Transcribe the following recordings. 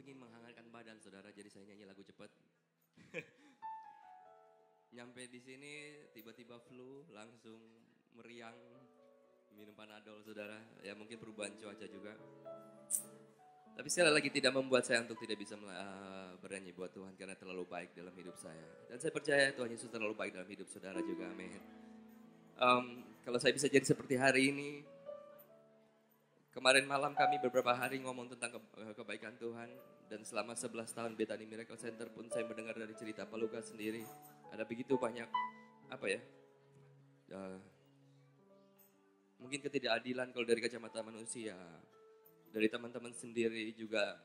pengen menghangatkan badan saudara, jadi saya nyanyi lagu cepat. Nyampe di sini tiba-tiba flu, langsung meriang, minum Panadol saudara. Ya mungkin perubahan cuaca juga. Tapi sekali lagi tidak membuat saya untuk tidak bisa bernyanyi buat Tuhan karena terlalu baik dalam hidup saya. Dan saya percaya Tuhan Yesus terlalu baik dalam hidup saudara juga, amin. Kalau saya bisa jadi seperti hari ini, kemarin malam kami beberapa hari ngomong tentang kebaikan Tuhan. Dan selama 11 tahun Bethany Miracle Center pun saya mendengar dari cerita Pak Lukas sendiri. Ada begitu banyak, mungkin ketidakadilan kalau dari kacamata manusia. Dari teman-teman sendiri juga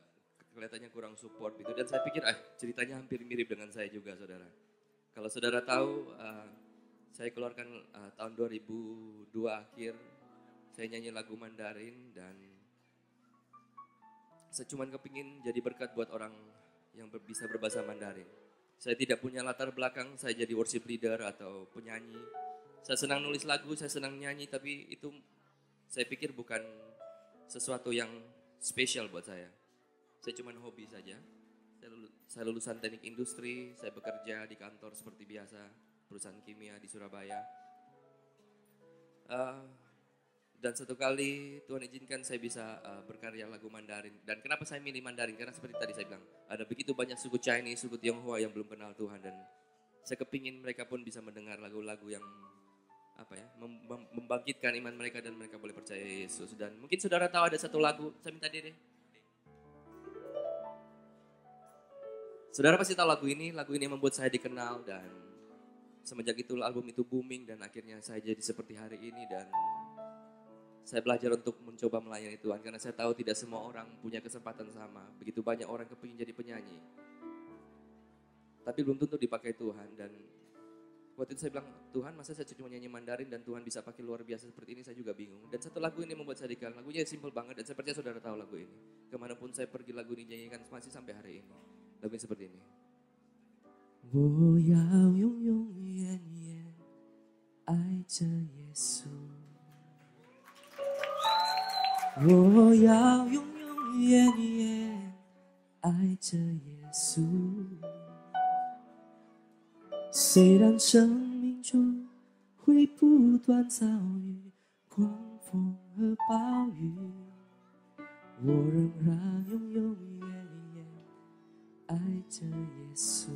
kelihatannya kurang support gitu. Dan saya pikir ceritanya hampir mirip dengan saya juga saudara. Kalau saudara tahu, saya keluarkan tahun 2002 akhir. Saya nyanyi lagu Mandarin dan saya cuma kepingin jadi berkat buat orang yang bisa berbahasa Mandarin. Saya tidak punya latar belakang, saya jadi worship leader atau penyanyi. Saya senang nulis lagu, saya senang nyanyi, tapi itu saya pikir bukan sesuatu yang spesial buat saya. Saya cuma hobi saja. Saya lulusan teknik industri, saya bekerja di kantor seperti biasa, perusahaan kimia di Surabaya. Dan satu kali Tuhan izinkan saya bisa berkarya lagu Mandarin. Dan kenapa saya milih Mandarin? Karena seperti tadi saya bilang, ada begitu banyak suku Chinese, suku Tionghoa yang belum kenal Tuhan. Dan saya kepingin mereka pun bisa mendengar lagu-lagu yang membangkitkan iman mereka dan mereka boleh percaya Yesus. Dan mungkin saudara tahu ada satu lagu, saya minta Dede. Saudara pasti tahu lagu ini membuat saya dikenal dan semenjak itu album itu booming dan akhirnya saya jadi seperti hari ini dan saya belajar untuk mencoba melayani Tuhan karena saya tahu tidak semua orang punya kesempatan sama. Begitu banyak orang kepingin jadi penyanyi. Tapi belum tentu dipakai Tuhan dan waktu itu saya bilang, Tuhan masa saya cuma nyanyi Mandarin dan Tuhan bisa pakai luar biasa seperti ini, saya juga bingung. Dan satu lagu ini membuat saya dikenal, lagunya simple banget dan saya percaya saudara tahu lagu ini. Kemanapun saya pergi lagu ini nyanyikan masih sampai hari ini. Lagunya seperti ini. 我要永永远远爱着耶稣，我要永永远远爱着耶稣。虽然生命中会不断遭遇狂风和暴雨，我仍然永永远远爱着耶稣。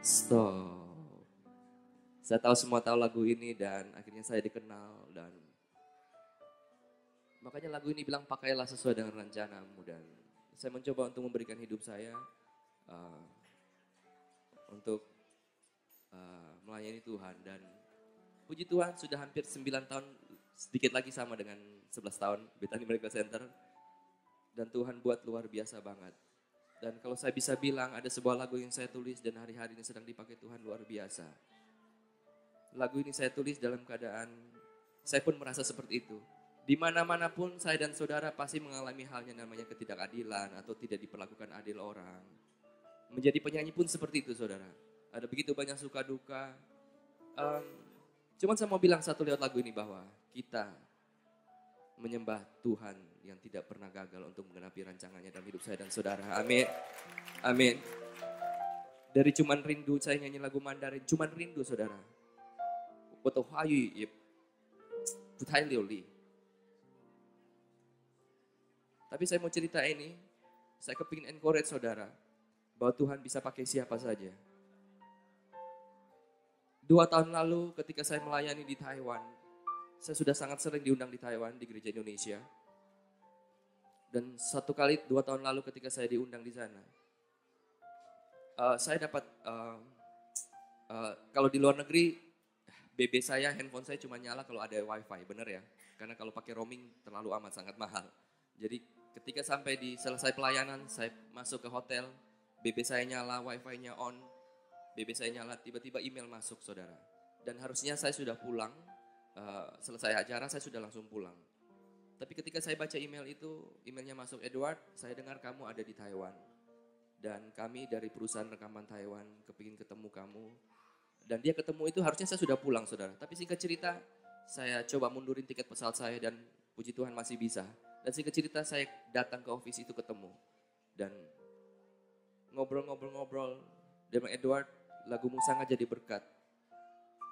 Stop. Saya tahu semua tahu lagu ini dan akhirnya saya dikenal dan makanya lagu ini bilang pakailah sesuai dengan rencanamu dan saya mencoba untuk memberikan hidup saya untuk melayani Tuhan dan puji Tuhan sudah hampir 9 tahun sedikit lagi sama dengan 11 tahun Bethany Miracle Center dan Tuhan buat luar biasa banget. Dan kalau saya bisa bilang ada sebuah lagu yang saya tulis dan hari-hari ini sedang dipakai Tuhan luar biasa. Lagu ini saya tulis dalam keadaan saya pun merasa seperti itu. Di mana-mana pun saya dan saudara pasti mengalami halnya namanya ketidakadilan atau tidak diperlakukan adil orang. Menjadi penyanyi pun seperti itu saudara. Ada begitu banyak suka duka. Cuman saya mau bilang satu lewat lagu ini bahwa kita menyembah Tuhan yang tidak pernah gagal untuk menggenapi rancangannya dalam hidup saya dan saudara. Amin. Amin. Dari cuman rindu saya nyanyi lagu Mandarin. Cuman rindu saudara. Betul hayu yip. Putai liuli. Tapi saya mau cerita ini. Saya kepingin encourage saudara. Bahwa Tuhan bisa pakai siapa saja. 2 tahun lalu ketika saya melayani di Taiwan. Saya sudah sangat sering diundang di Taiwan, di gereja Indonesia. Dan 1 kali 2 tahun lalu ketika saya diundang di sana. Saya dapat, kalau di luar negeri, BB saya, handphone saya cuma nyala kalau ada wifi, bener ya? Karena kalau pakai roaming terlalu amat sangat mahal. Jadi ketika sampai di selesai pelayanan, saya masuk ke hotel, BB saya nyala, wifi-nya on, BB saya nyala, tiba-tiba email masuk saudara. Dan harusnya saya sudah pulang. Selesai acara saya sudah langsung pulang. Tapi ketika saya baca email itu, emailnya masuk, Edward, saya dengar kamu ada di Taiwan. Dan kami dari perusahaan rekaman Taiwan kepingin ketemu kamu. Dan dia ketemu itu harusnya saya sudah pulang saudara. Tapi singkat cerita, saya coba mundurin tiket pesawat saya dan puji Tuhan masih bisa. Dan singkat cerita saya datang ke office itu ketemu. Dan ngobrol-ngobrol, dia bilang, Edward, lagumu sangat jadi berkat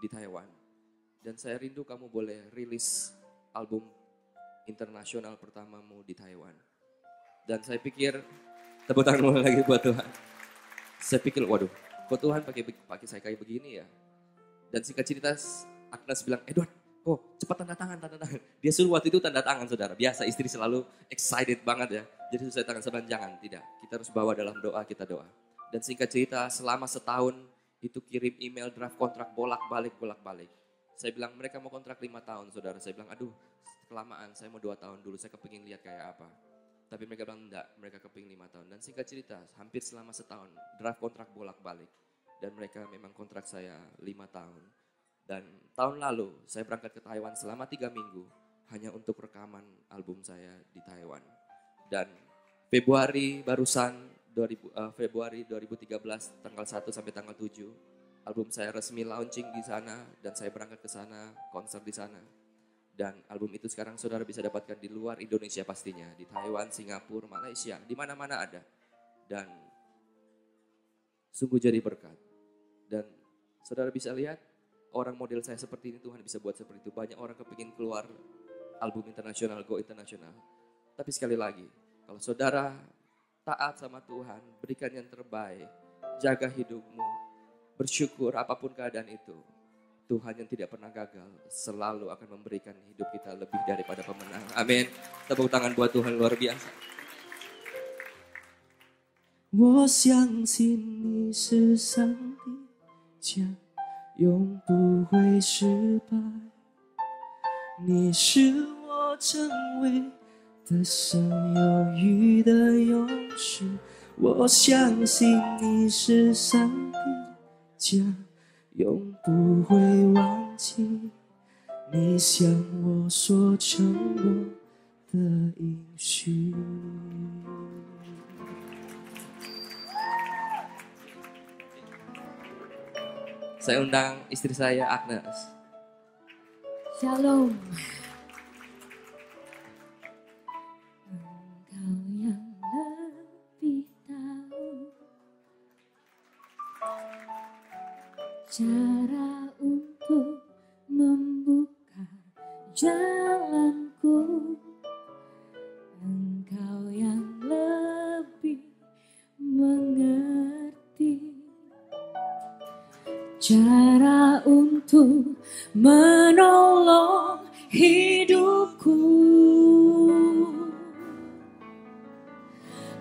di Taiwan. Dan saya rindu kamu boleh rilis album internasional pertamamu di Taiwan. Dan saya pikir, tepuk tangan lagi buat Tuhan. Saya pikir, waduh, kok Tuhan pakai saya kayak begini ya? Dan singkat cerita, Agnes bilang, Edward, cepat tanda tangan. Dia suruh waktu itu tanda tangan, saudara. Biasa istri selalu excited banget ya. Jadi saya tangan, saya bilang, jangan, tidak. Kita harus bawa dalam doa, kita doa. Dan singkat cerita, selama setahun itu kirim email draft kontrak bolak-balik. Saya bilang, mereka mau kontrak 5 tahun, saudara. Saya bilang, aduh, kelamaan, saya mau 2 tahun dulu, saya kepingin lihat kayak apa. Tapi mereka bilang, enggak, mereka kepingin 5 tahun. Dan singkat cerita, hampir selama setahun, draft kontrak bolak-balik. Dan mereka memang kontrak saya 5 tahun. Dan tahun lalu saya berangkat ke Taiwan selama 3 minggu hanya untuk rekaman album saya di Taiwan. Dan Februari 2013 tanggal 1 sampai tanggal 7 album saya resmi launching di sana dan saya berangkat ke sana, konser di sana. Dan album itu sekarang saudara bisa dapatkan di luar Indonesia pastinya, di Taiwan, Singapura, Malaysia, di mana-mana ada. Dan sungguh jadi berkat. Dan saudara bisa lihat orang model saya seperti ini, Tuhan bisa buat seperti itu. Banyak orang kepingin keluar album internasional, go internasional. Tapi sekali lagi, kalau saudara taat sama Tuhan, berikan yang terbaik, jaga hidupmu, bersyukur apapun keadaan itu, Tuhan yang tidak pernah gagal selalu akan memberikan hidup kita lebih daripada pemenang. Amin. Tepuk tangan buat Tuhan, luar biasa. 我相信你是上帝家 永不会失败，你是我成为的生有余的永续。我相信你是上帝家，永不会忘记你向我所承诺的应许。Saya undang istri saya, Agnes. Shalom. Engkau yang lebih tahu cara untuk membuka jalanku. Engkau yang lebih mengerti cara untuk menolong hidupku.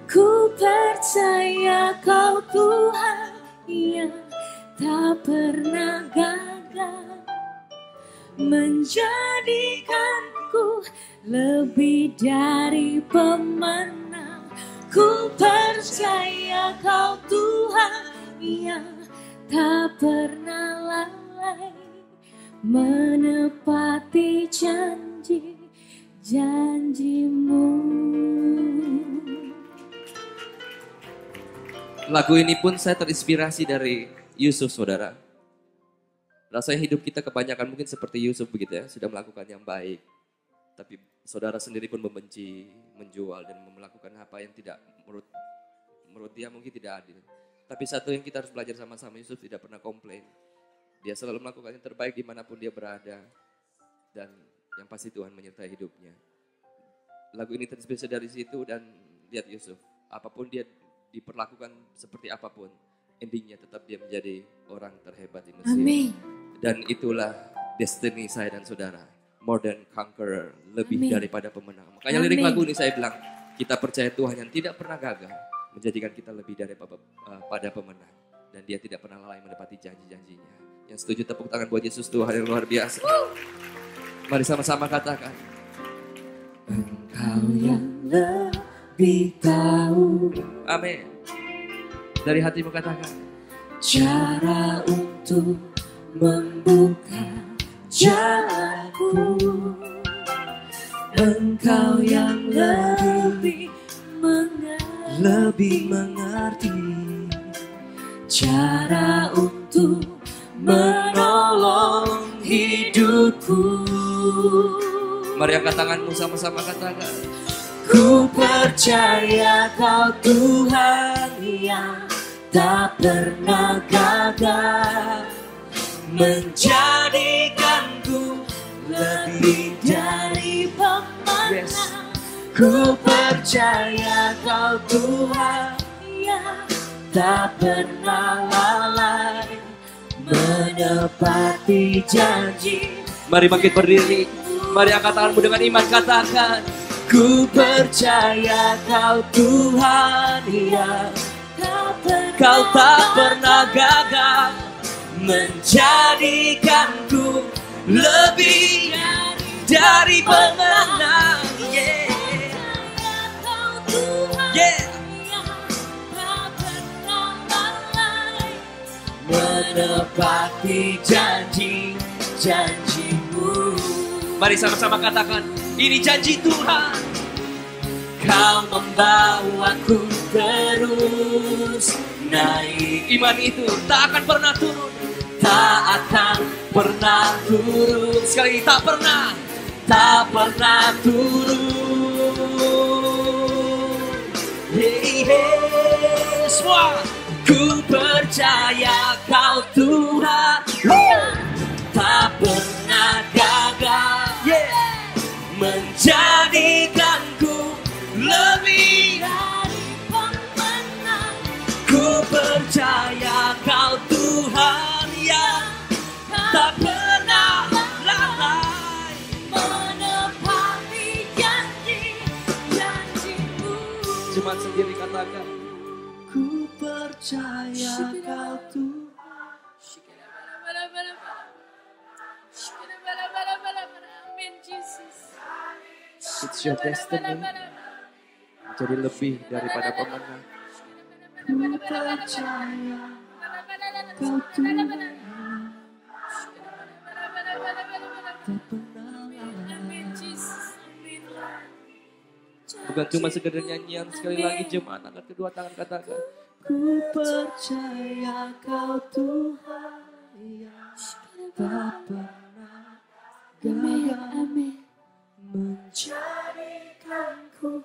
Ku percaya Kau Tuhan yang tak pernah gagal, menjadikanku lebih dari pemenang. Ku percaya Kau Tuhan yang tak pernah lalai, menepati janji-janjimu. Lagu ini pun saya terinspirasi dari Yusuf, saudara. Rasanya hidup kita kebanyakan mungkin seperti Yusuf begitu ya, sudah melakukan yang baik. Tapi saudara sendiri pun membenci, menjual, dan melakukan apa yang tidak menurut dia mungkin tidak adil. Tapi satu yang kita harus belajar sama-sama, Yusuf tidak pernah komplain. Dia selalu melakukan yang terbaik dimanapun dia berada. Dan yang pasti Tuhan menyertai hidupnya. Lagu ini terinspirasi dari situ dan lihat Yusuf. Apapun dia diperlakukan seperti apapun, endingnya tetap dia menjadi orang terhebat di Mesir. Amin. Dan itulah destiny saya dan saudara. More than conqueror, lebih Amin. daripada pemenang. Makanya lirik lagu ini saya bilang, kita percaya Tuhan yang tidak pernah gagal, menjadikan kita lebih daripada pemenang. Dan dia tidak pernah lalai menepati janji-janjinya. Yang setuju tepuk tangan buat Yesus, Tuhan yang luar biasa. Mari sama-sama katakan. Engkau yang lebih tahu. Amin. Dari hatimu katakan. Cara untuk membuka jalanku. Engkau yang lebih mengerti cara untuk menolong hidupku. Mari angkat tanganmu sama-sama katakan. Ku percaya Kau Tuhan yang tak pernah gagal, menjadikanku lebih dari pemenang. Ku percaya Kau Tuhan yang tak pernah lalai, menepati janji. Mari bangkit berdiri. Mari angkat tanganmu dengan iman, katakan, Ku percaya Kau Tuhan yang Kau tak pernah gagal, menjadikanku lebih dari pemenang. Yeah. Yeah. menepati janji-janjimu. Mari sama-sama katakan, ini janji Tuhan. Kau membawaku terus naik, Iman itu tak akan pernah turun. tak akan pernah turun. Sekali lagi, tak pernah. Tak pernah turun. Hey, hey, semua. Ku percaya Kau Tuhan tak pernah gagal, Yeah. menjadikanku Lebih. dari pemenang. Ku percaya Kau Tuhan yang Tak pernah lalai. menepati janji-janjimu. Jemaat sendiri katakan, Ku percaya Kau Tuhan. Amin, Jesus. it's your destiny. Jadi lebih daripada pemenang. Ku percaya Kau Tuhan. Amin, Jesus. Amin. Bukan cuma sekedar nyanyian. Sekali lagi jemaat angkat kedua tangan, katakan, Ku percaya Kau Tuhan yang tak pernah gagal, menjadikanku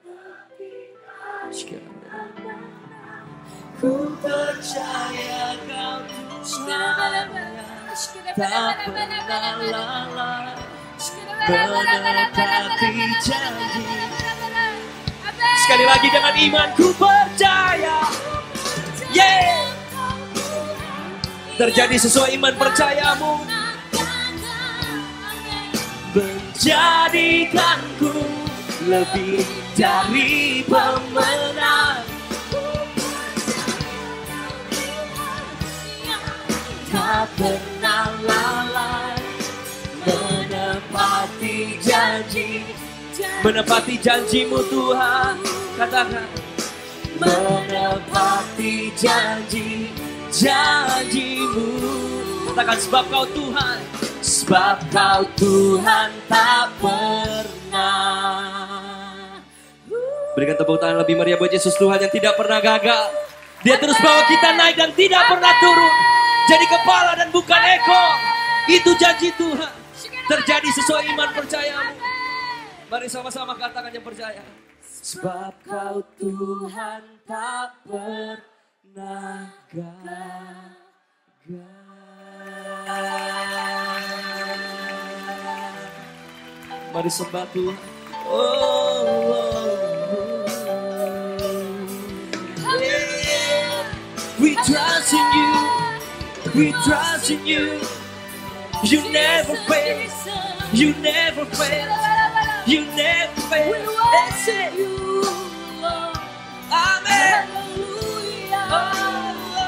lebih dari pemenang. Ku percaya Kau Tuhan yang tak pernah lalai, menepati janji. sekali lagi dengan iman, ku percaya. Yeah. Terjadi sesuai iman percayamu. Menjadikanku lebih dari pemenang. Tak pernah lalai, menepati janji. Menepati janjimu Tuhan. Katakan, Menepati janji-janjimu. katakan, sebab Kau Tuhan. Sebab Kau Tuhan tak pernah. Berikan tepuk tangan lebih meriah buat Yesus Tuhan yang tidak pernah gagal. Dia terus bawa kita naik dan tidak pernah turun. Jadi kepala dan bukan ekor. Itu janji Tuhan. Terjadi sesuai iman percayamu. Mari sama-sama katakan yang percaya. Sebab Kau Tuhan tak pernah gagal. Mari sembah Tuhan. Yeah. We trust in you. We trust in you. You never fail. You never fail. You never fail. We worship you, Lord. Amen. Hallelujah.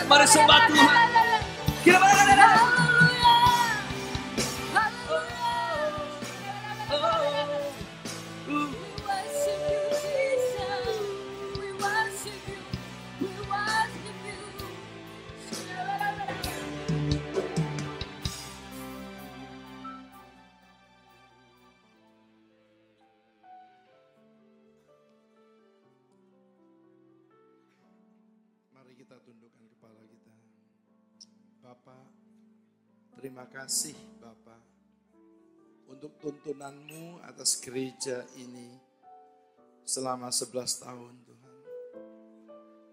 Mari sembah Tuhan. kita tundukkan kepala kita. Bapak, terima kasih Bapak untuk tuntunan-Mu atas gereja ini selama 11 tahun Tuhan.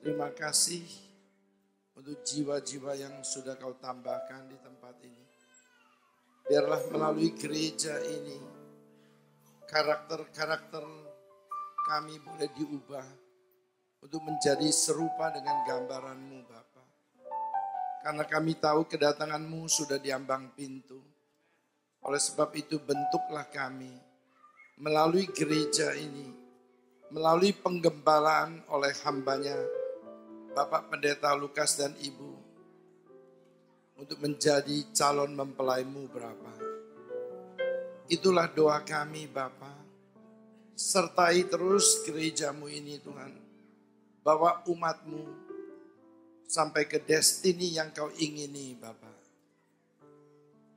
Terima kasih untuk jiwa-jiwa yang sudah Kau tambahkan di tempat ini. Biarlah melalui gereja ini, karakter-karakter kami boleh diubah untuk menjadi serupa dengan gambaran-Mu Bapa. Karena kami tahu kedatangan-Mu sudah di ambang pintu. Oleh sebab itu bentuklah kami melalui gereja ini, melalui penggembalaan oleh hambanya Bapak Pendeta Lukas dan Ibu, untuk menjadi calon mempelai-Mu Bapa. Itulah doa kami Bapa. Sertai terus gereja-Mu ini Tuhan. Bawa umat-Mu sampai ke destiny yang Kau ingini Bapa.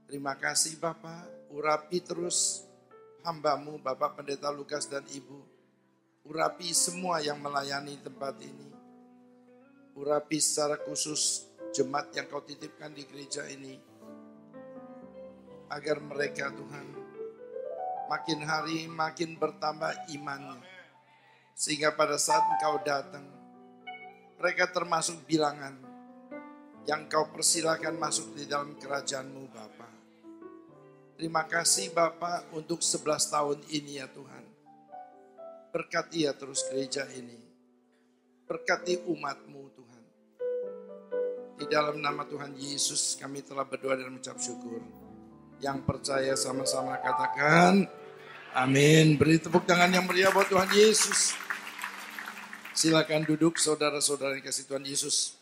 Terima kasih Bapa. Urapi terus hamba-Mu Bapak Pendeta Lukas dan Ibu. Urapi semua yang melayani tempat ini. Urapi secara khusus jemaat yang Kau titipkan di gereja ini. Agar mereka Tuhan makin hari makin bertambah imannya. Sehingga pada saat Engkau datang, mereka termasuk bilangan yang Kau persilakan masuk di dalam kerajaan-Mu Bapa. Terima kasih Bapa untuk 11 tahun ini ya Tuhan. Berkati ya terus gereja ini. Berkati umat-Mu Tuhan. Di dalam nama Tuhan Yesus kami telah berdoa dan mengucap syukur. Yang percaya sama-sama katakan amin. Beri tepuk tangan yang meriah buat Tuhan Yesus. Silakan duduk saudara-saudara yang kasih Tuhan Yesus.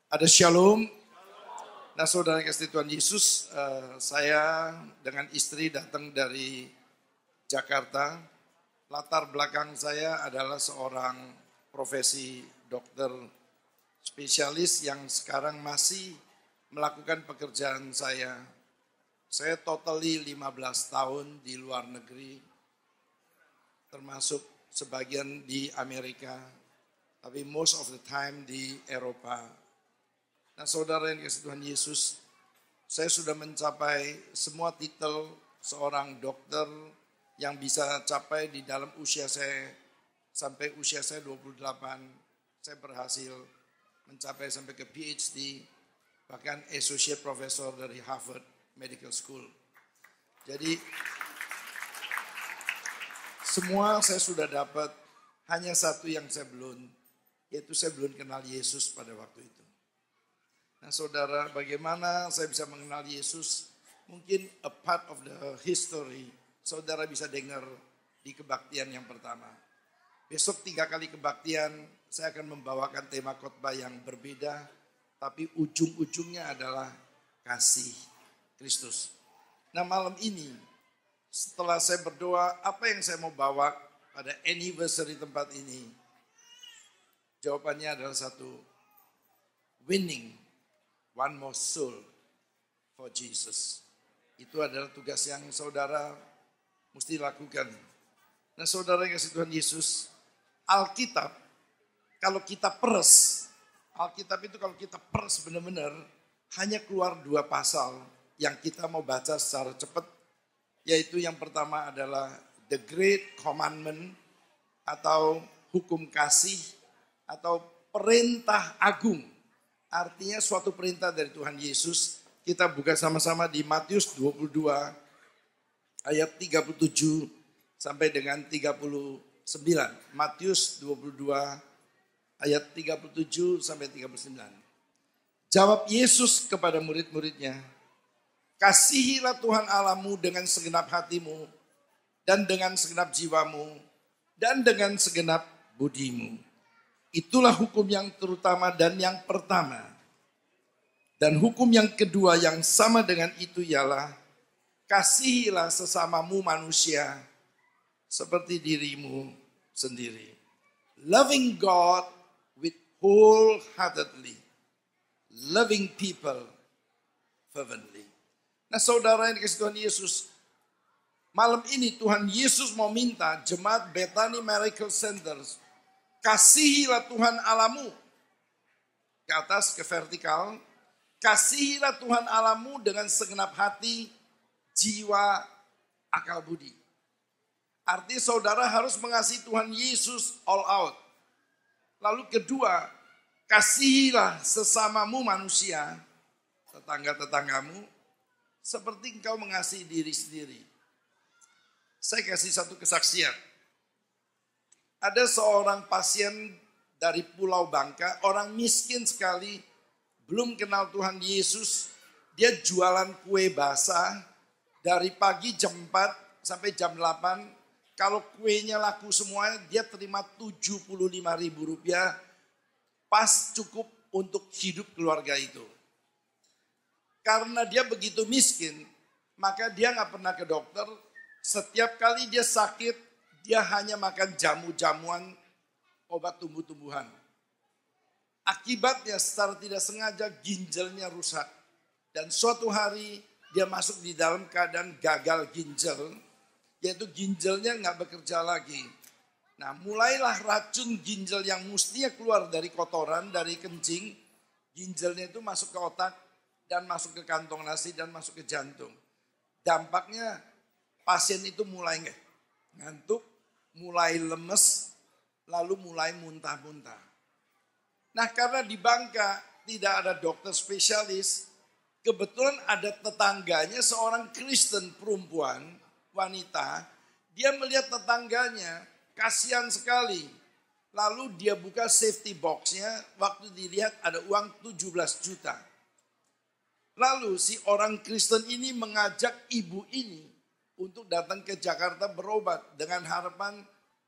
Ada shalom. Nah saudara yang kasih Tuhan Yesus, saya dengan istri datang dari Jakarta. Latar belakang saya adalah seorang profesi dokter spesialis yang sekarang masih melakukan pekerjaan saya. Saya totally 15 tahun di luar negeri, termasuk sebagian di Amerika, tapi most of the time di Eropa. Nah saudara yang kasih Tuhan Yesus, saya sudah mencapai semua titel seorang dokter yang bisa capai di dalam usia saya. Sampai usia saya 28, saya berhasil mencapai sampai ke PhD, bahkan Associate Professor dari Harvard Medical School. Jadi semua saya sudah dapat, hanya satu yang saya belum, yaitu saya belum kenal Yesus pada waktu itu. Nah saudara, bagaimana saya bisa mengenal Yesus? Mungkin a part of the history, saudara bisa dengar di kebaktian yang pertama. Besok 3 kali kebaktian, saya akan membawakan tema khotbah yang berbeda, tapi ujung-ujungnya adalah kasih Kristus. Nah malam ini, setelah saya berdoa, apa yang saya mau bawa pada anniversary tempat ini? Jawabannya adalah satu, winning one more soul for Jesus. Itu adalah tugas yang saudara mesti lakukan. Nah saudara yang kasih Tuhan Yesus, Alkitab, kalau kita peres, Alkitab itu kalau kita peres benar-benar, hanya keluar 2 pasal yang kita mau baca secara cepat, yaitu yang pertama adalah the Great Commandment atau hukum kasih atau perintah agung. Artinya suatu perintah dari Tuhan Yesus. Kita buka sama-sama di Matius 22 ayat 37 sampai dengan 39. Matius 22 ayat 37 sampai 39. Jawab Yesus kepada murid-muridnya, kasihilah Tuhan Allahmu dengan segenap hatimu, dan dengan segenap jiwamu, dan dengan segenap budimu. Itulah hukum yang terutama dan yang pertama. Dan hukum yang kedua yang sama dengan itu ialah, kasihilah sesamamu manusia seperti dirimu sendiri. Loving God with wholeheartedly. Loving people fervently. Nah saudara yang dikasih Tuhan Yesus, malam ini Tuhan Yesus mau minta jemaat Bethany Miracle Center, kasihilah Tuhan Allahmu ke atas, ke vertikal. Kasihilah Tuhan Allahmu dengan segenap hati, jiwa, akal budi. Artinya saudara harus mengasihi Tuhan Yesus all out. Lalu kedua, kasihilah sesamamu manusia, tetangga-tetanggamu, seperti engkau mengasihi diri sendiri. Saya kasih satu kesaksian. Ada seorang pasien dari Pulau Bangka, orang miskin sekali, belum kenal Tuhan Yesus. Dia jualan kue basah dari pagi jam 4 sampai jam 8. Kalau kuenya laku semuanya, dia terima Rp75.000. Pas cukup untuk hidup keluarga itu. Karena dia begitu miskin, maka dia nggak pernah ke dokter. Setiap kali dia sakit, dia hanya makan jamu-jamuan obat tumbuh-tumbuhan. Akibatnya secara tidak sengaja ginjalnya rusak. Dan suatu hari dia masuk di dalam keadaan gagal ginjal. Yaitu ginjalnya nggak bekerja lagi. Nah mulailah racun ginjal yang mestinya keluar dari kotoran, dari kencing. Ginjalnya itu masuk ke otak dan masuk ke kantong nasi dan masuk ke jantung. Dampaknya pasien itu mulai ngantuk, mulai lemes, lalu mulai muntah-muntah. Nah karena di Bangka tidak ada dokter spesialis, kebetulan ada tetangganya seorang Kristen perempuan, wanita, dia melihat tetangganya, kasihan sekali. Lalu dia buka safety box-nya, waktu dilihat ada uang 17 juta. Lalu si orang Kristen ini mengajak ibu ini untuk datang ke Jakarta berobat dengan harapan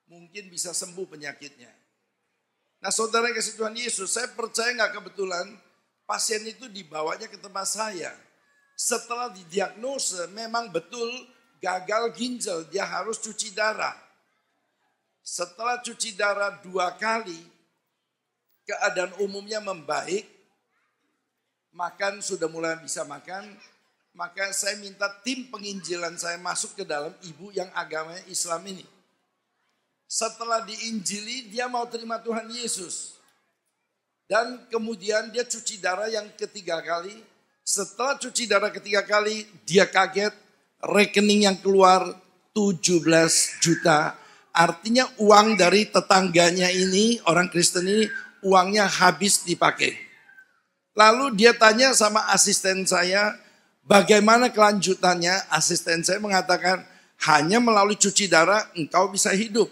mungkin bisa sembuh penyakitnya. Nah saudara yang kasih Tuhan Yesus, saya percaya nggak kebetulan pasien itu dibawanya ke tempat saya. Setelah didiagnosa memang betul gagal ginjal, dia harus cuci darah. Setelah cuci darah 2 kali, keadaan umumnya membaik, makan sudah mulai bisa makan, maka saya minta tim penginjilan saya masuk ke dalam ibu yang agamanya Islam ini. Setelah diinjili, dia mau terima Tuhan Yesus. Dan kemudian dia cuci darah yang ketiga kali. Setelah cuci darah ketiga kali, dia kaget. Rekening yang keluar 17 juta. Artinya uang dari tetangganya ini, orang Kristen ini, uangnya habis dipakai. Lalu dia tanya sama asisten saya, bagaimana kelanjutannya? Asisten saya mengatakan, hanya melalui cuci darah engkau bisa hidup.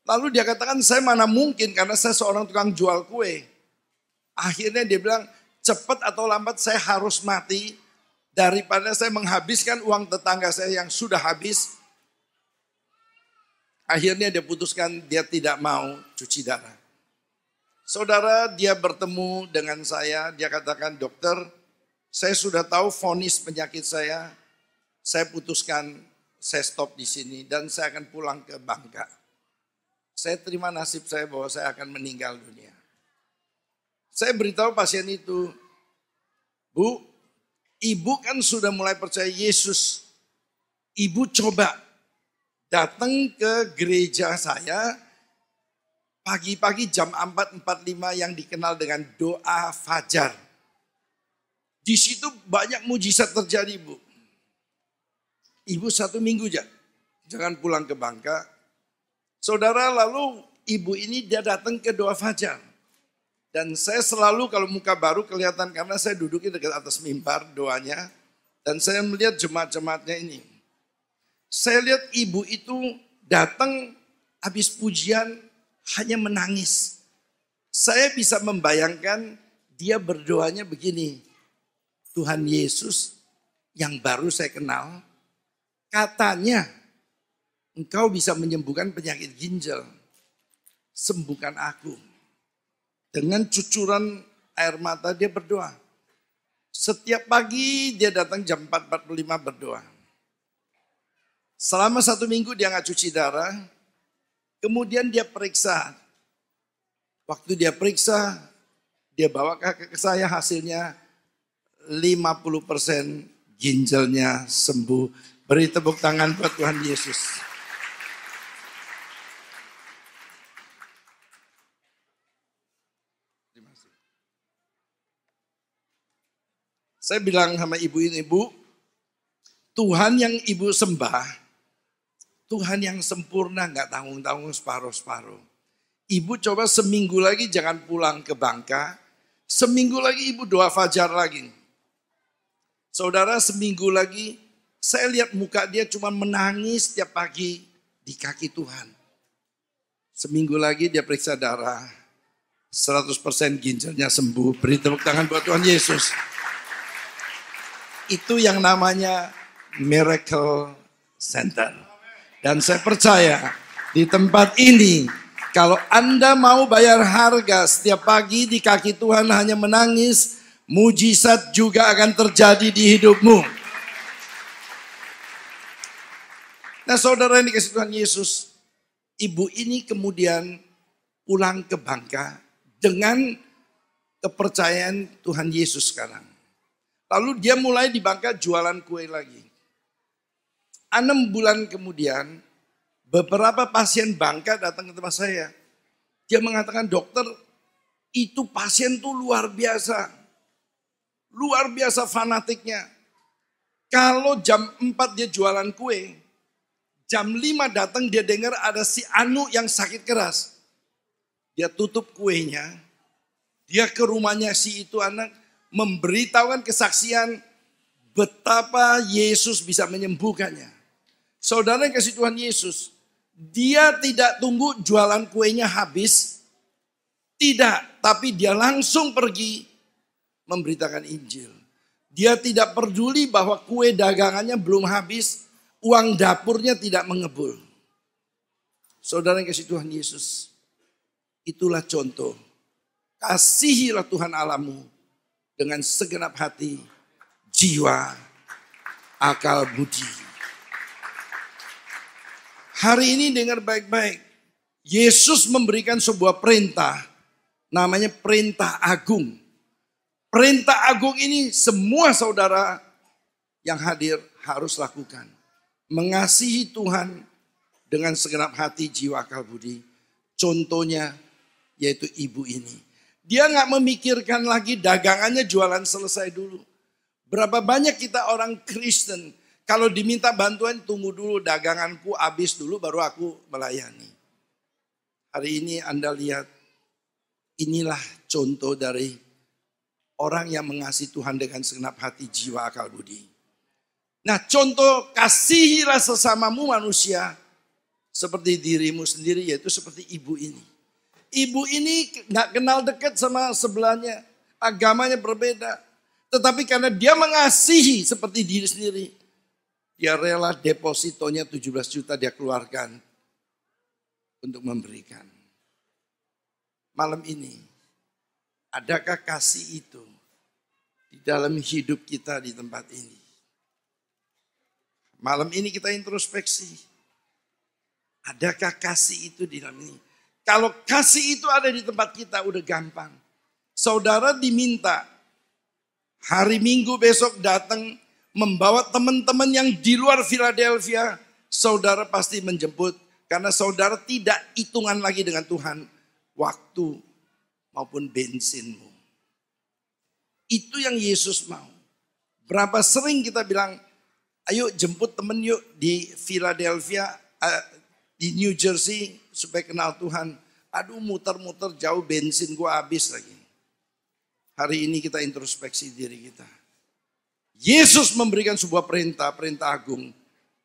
Lalu dia katakan, saya mana mungkin karena saya seorang tukang jual kue. Akhirnya dia bilang, cepat atau lambat saya harus mati daripada saya menghabiskan uang tetangga saya yang sudah habis. Akhirnya dia putuskan dia tidak mau cuci darah. Saudara, dia bertemu dengan saya, dia katakan, dokter, saya sudah tahu vonis penyakit saya putuskan saya stop di sini dan saya akan pulang ke Bangka. Saya terima nasib saya bahwa saya akan meninggal dunia. Saya beritahu pasien itu, Bu, ibu kan sudah mulai percaya Yesus. Ibu coba datang ke gereja saya pagi-pagi jam 4.45 yang dikenal dengan doa fajar. Di situ banyak mujizat terjadi, Bu. Ibu 1 minggu jangan pulang ke Bangka. Saudara, lalu ibu ini dia datang ke doa fajar. Dan saya selalu kalau muka baru kelihatan karena saya duduknya dekat atas mimbar doanya. Dan saya melihat jemaat-jemaatnya ini. Saya lihat ibu itu datang habis pujian hanya menangis. Saya bisa membayangkan dia berdoanya begini. Tuhan Yesus yang baru saya kenal, katanya engkau bisa menyembuhkan penyakit ginjal. Sembuhkan aku. Dengan cucuran air mata dia berdoa. Setiap pagi dia datang jam 4.45 berdoa. Selama 1 minggu dia gak cuci darah. Kemudian dia periksa. Waktu dia periksa, dia bawa ke saya hasilnya 50% ginjalnya sembuh. Beri tepuk tangan buat Tuhan Yesus. Terima kasih. Saya bilang sama ibu ini, Bu, Tuhan yang ibu sembah, Tuhan yang sempurna, nggak tanggung-tanggung separuh-separuh. Ibu coba seminggu lagi jangan pulang ke Bangka, seminggu lagi ibu doa fajar lagi. Saudara, seminggu lagi saya lihat muka dia cuma menangis setiap pagi di kaki Tuhan. Seminggu lagi dia periksa darah, 100% ginjalnya sembuh. Beri tepuk tangan buat Tuhan Yesus. Itu yang namanya Miracle Center. Dan saya percaya di tempat ini, kalau Anda mau bayar harga setiap pagi di kaki Tuhan hanya menangis, mujizat juga akan terjadi di hidupmu. Nah saudara ini kasih Tuhan Yesus, ibu ini kemudian pulang ke Bangka dengan kepercayaan Tuhan Yesus sekarang. Lalu dia mulai di Bangka jualan kue lagi. 6 bulan kemudian, beberapa pasien Bangka datang ke tempat saya. Dia mengatakan, dokter, itu pasien tuh luar biasa. Luar biasa fanatiknya. Kalau jam 4 dia jualan kue, jam 5 datang dia dengar ada si Anu yang sakit keras. Dia tutup kuenya, dia ke rumahnya si itu anak, memberitahukan kesaksian betapa Yesus bisa menyembuhkannya. Saudara yang kasih Tuhan Yesus, dia tidak tunggu jualan kuenya habis. Tidak, tapi dia langsung pergi memberitakan Injil. Dia tidak peduli bahwa kue dagangannya belum habis, uang dapurnya tidak mengebul. Saudara yang kasih Tuhan Yesus, itulah contoh. Kasihilah Tuhan Allahmu dengan segenap hati, jiwa, akal budi. Hari ini dengar baik-baik. Yesus memberikan sebuah perintah. Namanya perintah agung. Perintah agung ini semua saudara yang hadir harus lakukan. Mengasihi Tuhan dengan segenap hati, jiwa, akal budi. Contohnya yaitu ibu ini. Dia nggak memikirkan lagi dagangannya jualan selesai dulu. Berapa banyak kita orang Kristen, kalau diminta bantuan tunggu dulu daganganku habis dulu baru aku melayani. Hari ini Anda lihat, inilah contoh dari orang yang mengasihi Tuhan dengan segenap hati, jiwa, akal budi. Nah contoh kasihilah sesamamu manusia seperti dirimu sendiri, yaitu seperti ibu ini. Ibu ini gak kenal dekat sama sebelahnya. Agamanya berbeda. Tetapi karena dia mengasihi seperti diri sendiri. Dia rela depositonya 17 juta dia keluarkan. Untuk memberikan. Malam ini. Adakah kasih itu. Di dalam hidup kita di tempat ini. Malam ini kita introspeksi. Adakah kasih itu di dalam ini. Kalau kasih itu ada di tempat kita udah gampang. Saudara diminta hari Minggu besok datang membawa teman-teman yang di luar Philadelphia. Saudara pasti menjemput karena saudara tidak hitungan lagi dengan Tuhan. Waktu maupun bensinmu. Itu yang Yesus mau. Berapa sering kita bilang, ayo jemput temen yuk di Philadelphia, di New Jersey supaya kenal Tuhan. Aduh muter-muter jauh bensin gua habis lagi. Hari ini kita introspeksi diri kita. Yesus memberikan sebuah perintah agung.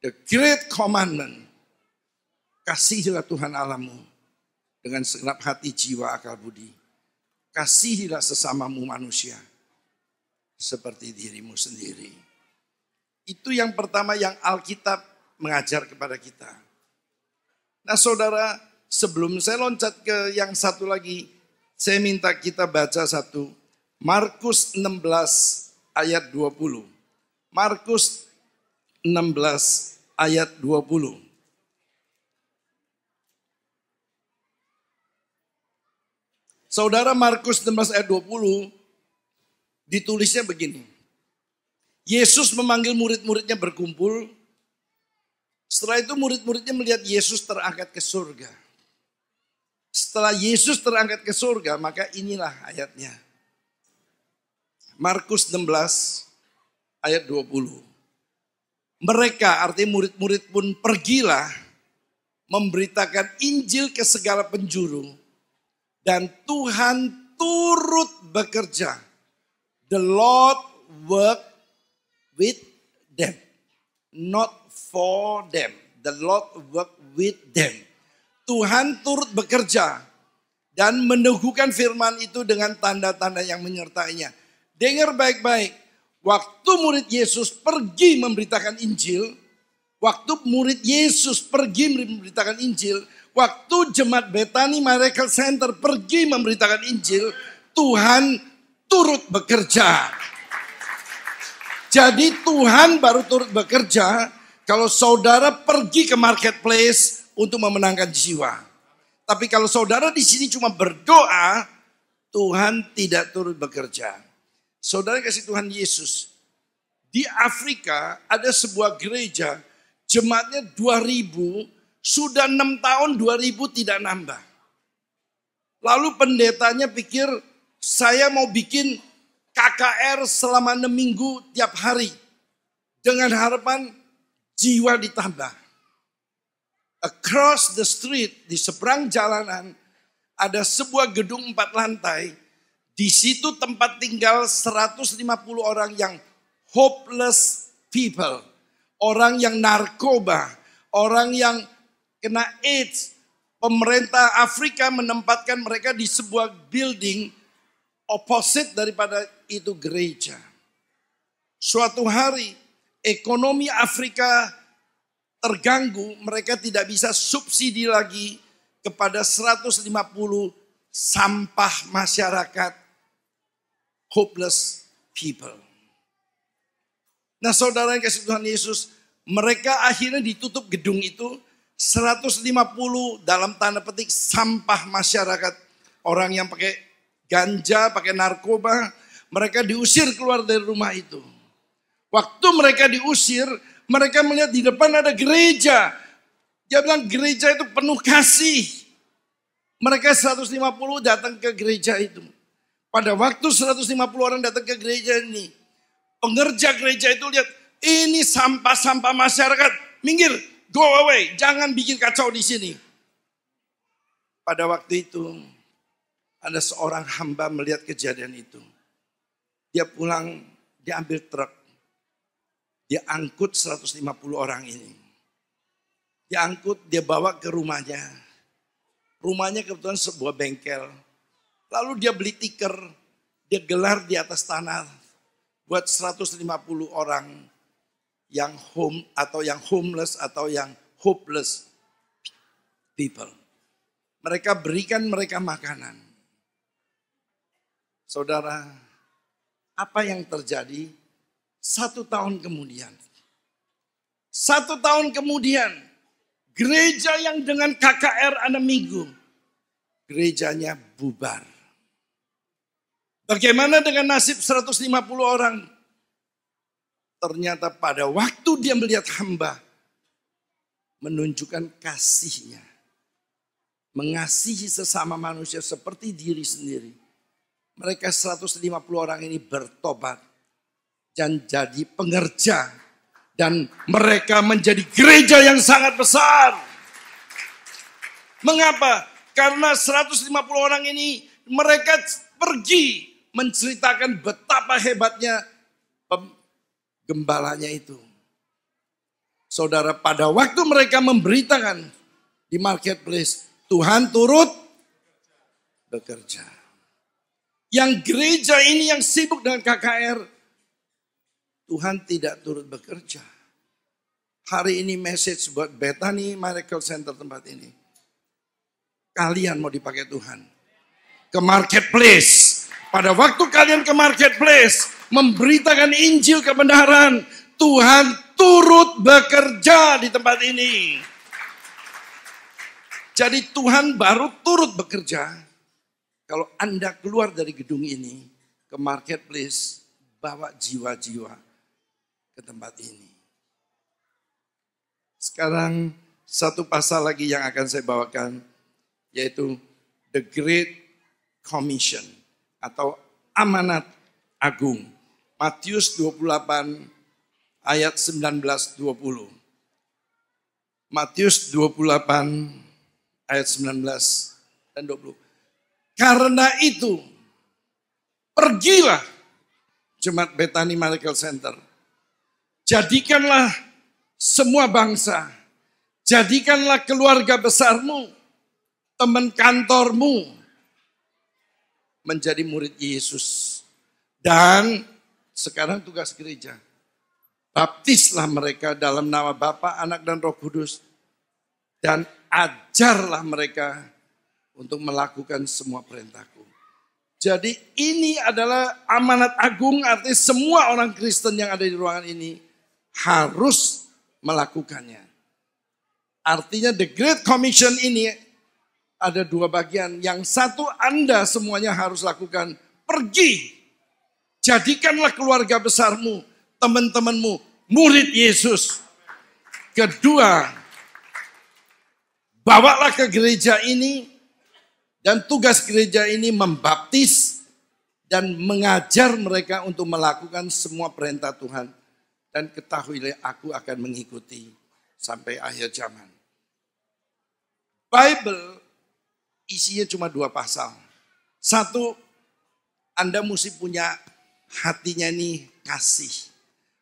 The Great Commandment. Kasihilah Tuhan Allahmu dengan segenap hati, jiwa, akal budi. Kasihilah sesamamu manusia seperti dirimu sendiri. Itu yang pertama yang Alkitab mengajar kepada kita. Nah saudara, sebelum saya loncat ke yang satu lagi, saya minta kita baca satu. Markus 16 ayat 20. Markus 16 ayat 20. Saudara, Markus 16 ayat 20 ditulisnya begini. Yesus memanggil murid-muridnya berkumpul. Setelah itu murid-muridnya melihat Yesus terangkat ke surga. Setelah Yesus terangkat ke surga, maka inilah ayatnya. Markus 16 ayat 20. Mereka, artinya murid-murid pun pergilah memberitakan Injil ke segala penjuru. Dan Tuhan turut bekerja. The Lord worked with them. Not for them. The Lord worked with them. Tuhan turut bekerja. Dan meneguhkan firman itu dengan tanda-tanda yang menyertainya. Dengar baik-baik. Waktu murid Yesus pergi memberitakan Injil, waktu murid Yesus pergi memberitakan Injil, waktu jemaat Bethany Miracle Center pergi memberitakan Injil, Tuhan turut bekerja. Jadi Tuhan baru turut bekerja kalau saudara pergi ke marketplace untuk memenangkan jiwa. Tapi kalau saudara di sini cuma berdoa, Tuhan tidak turut bekerja. Saudara kasih Tuhan Yesus, di Afrika ada sebuah gereja, jemaatnya 2000, sudah 6 tahun 2000 tidak nambah. Lalu pendetanya pikir, saya mau bikin KKR selama 6 minggu tiap hari. Dengan harapan jiwa ditambah. Across the street, di seberang jalanan, ada sebuah gedung 4 lantai. Di situ tempat tinggal 150 orang yang hopeless people. Orang yang narkoba. Orang yang kena AIDS. Pemerintah Afrika menempatkan mereka di sebuah building opposite daripada itu gereja. Suatu hari ekonomi Afrika terganggu. Mereka tidak bisa subsidi lagi kepada 150 sampah masyarakat. Hopeless people. Nah saudara yang kasih Tuhan Yesus, mereka akhirnya ditutup gedung itu, 150 dalam tanda petik sampah masyarakat. Orang yang pakai ganja, pakai narkoba, mereka diusir keluar dari rumah itu. Waktu mereka diusir, mereka melihat di depan ada gereja. Dia bilang gereja itu penuh kasih. Mereka 150 datang ke gereja itu. Pada waktu 150 orang datang ke gereja ini, pengerja gereja itu lihat, ini sampah-sampah masyarakat, minggir, go away, jangan bikin kacau di sini. Pada waktu itu, ada seorang hamba melihat kejadian itu. Dia pulang, dia ambil truk, dia angkut 150 orang ini. Dia angkut, dia bawa ke rumahnya. Rumahnya kebetulan sebuah bengkel. Lalu dia beli tikar, dia gelar di atas tanah buat 150 orang yang homeless atau yang hopeless people. Mereka berikan mereka makanan. Saudara, apa yang terjadi 1 tahun kemudian? 1 tahun kemudian, gereja yang dengan KKR 6 minggu, gerejanya bubar. Bagaimana dengan nasib 150 orang? Ternyata pada waktu dia melihat hamba, menunjukkan kasihnya. Mengasihi sesama manusia seperti diri sendiri. Mereka 150 orang ini bertobat. Dan jadi pengerja. Dan mereka menjadi gereja yang sangat besar. Mengapa? Karena 150 orang ini mereka pergi menceritakan betapa hebatnya gembalanya itu. Saudara, pada waktu mereka memberitakan di marketplace, Tuhan turut bekerja. Yang gereja ini yang sibuk dengan KKR, Tuhan tidak turut bekerja. Hari ini message buat Bethany Miracle Center tempat ini. Kalian mau dipakai Tuhan. Ke marketplace. Pada waktu kalian ke marketplace, memberitakan Injil kebenaran, Tuhan turut bekerja di tempat ini. Jadi Tuhan baru turut bekerja kalau Anda keluar dari gedung ini ke marketplace, bawa jiwa-jiwa ke tempat ini. Sekarang satu pasal lagi yang akan saya bawakan, yaitu The Great Commission atau amanat agung. Matius 28 ayat 19-20. Matius 28 ayat 19 dan 20. Karena itu, pergilah Jemaat Bethany Miracle Center. Jadikanlah semua bangsa, jadikanlah keluarga besarmu, teman kantormu, menjadi murid Yesus. Dan sekarang tugas gereja, baptislah mereka dalam nama Bapa, Anak, dan Roh Kudus. Dan ajarlah mereka untuk melakukan semua perintahku. Jadi ini adalah amanat agung, artinya semua orang Kristen yang ada di ruangan ini harus melakukannya. Artinya the Great Commission ini ada dua bagian. Yang satu Anda semuanya harus lakukan. Pergi, jadikanlah keluarga besarmu, teman-temanmu, murid Yesus. Kedua, bawalah ke gereja ini. Dan tugas gereja ini membaptis dan mengajar mereka untuk melakukan semua perintah Tuhan. Dan ketahuilah aku akan mengikuti sampai akhir zaman. Bible isinya cuma 2 pasal. Satu, Anda mesti punya hatinya nih kasih.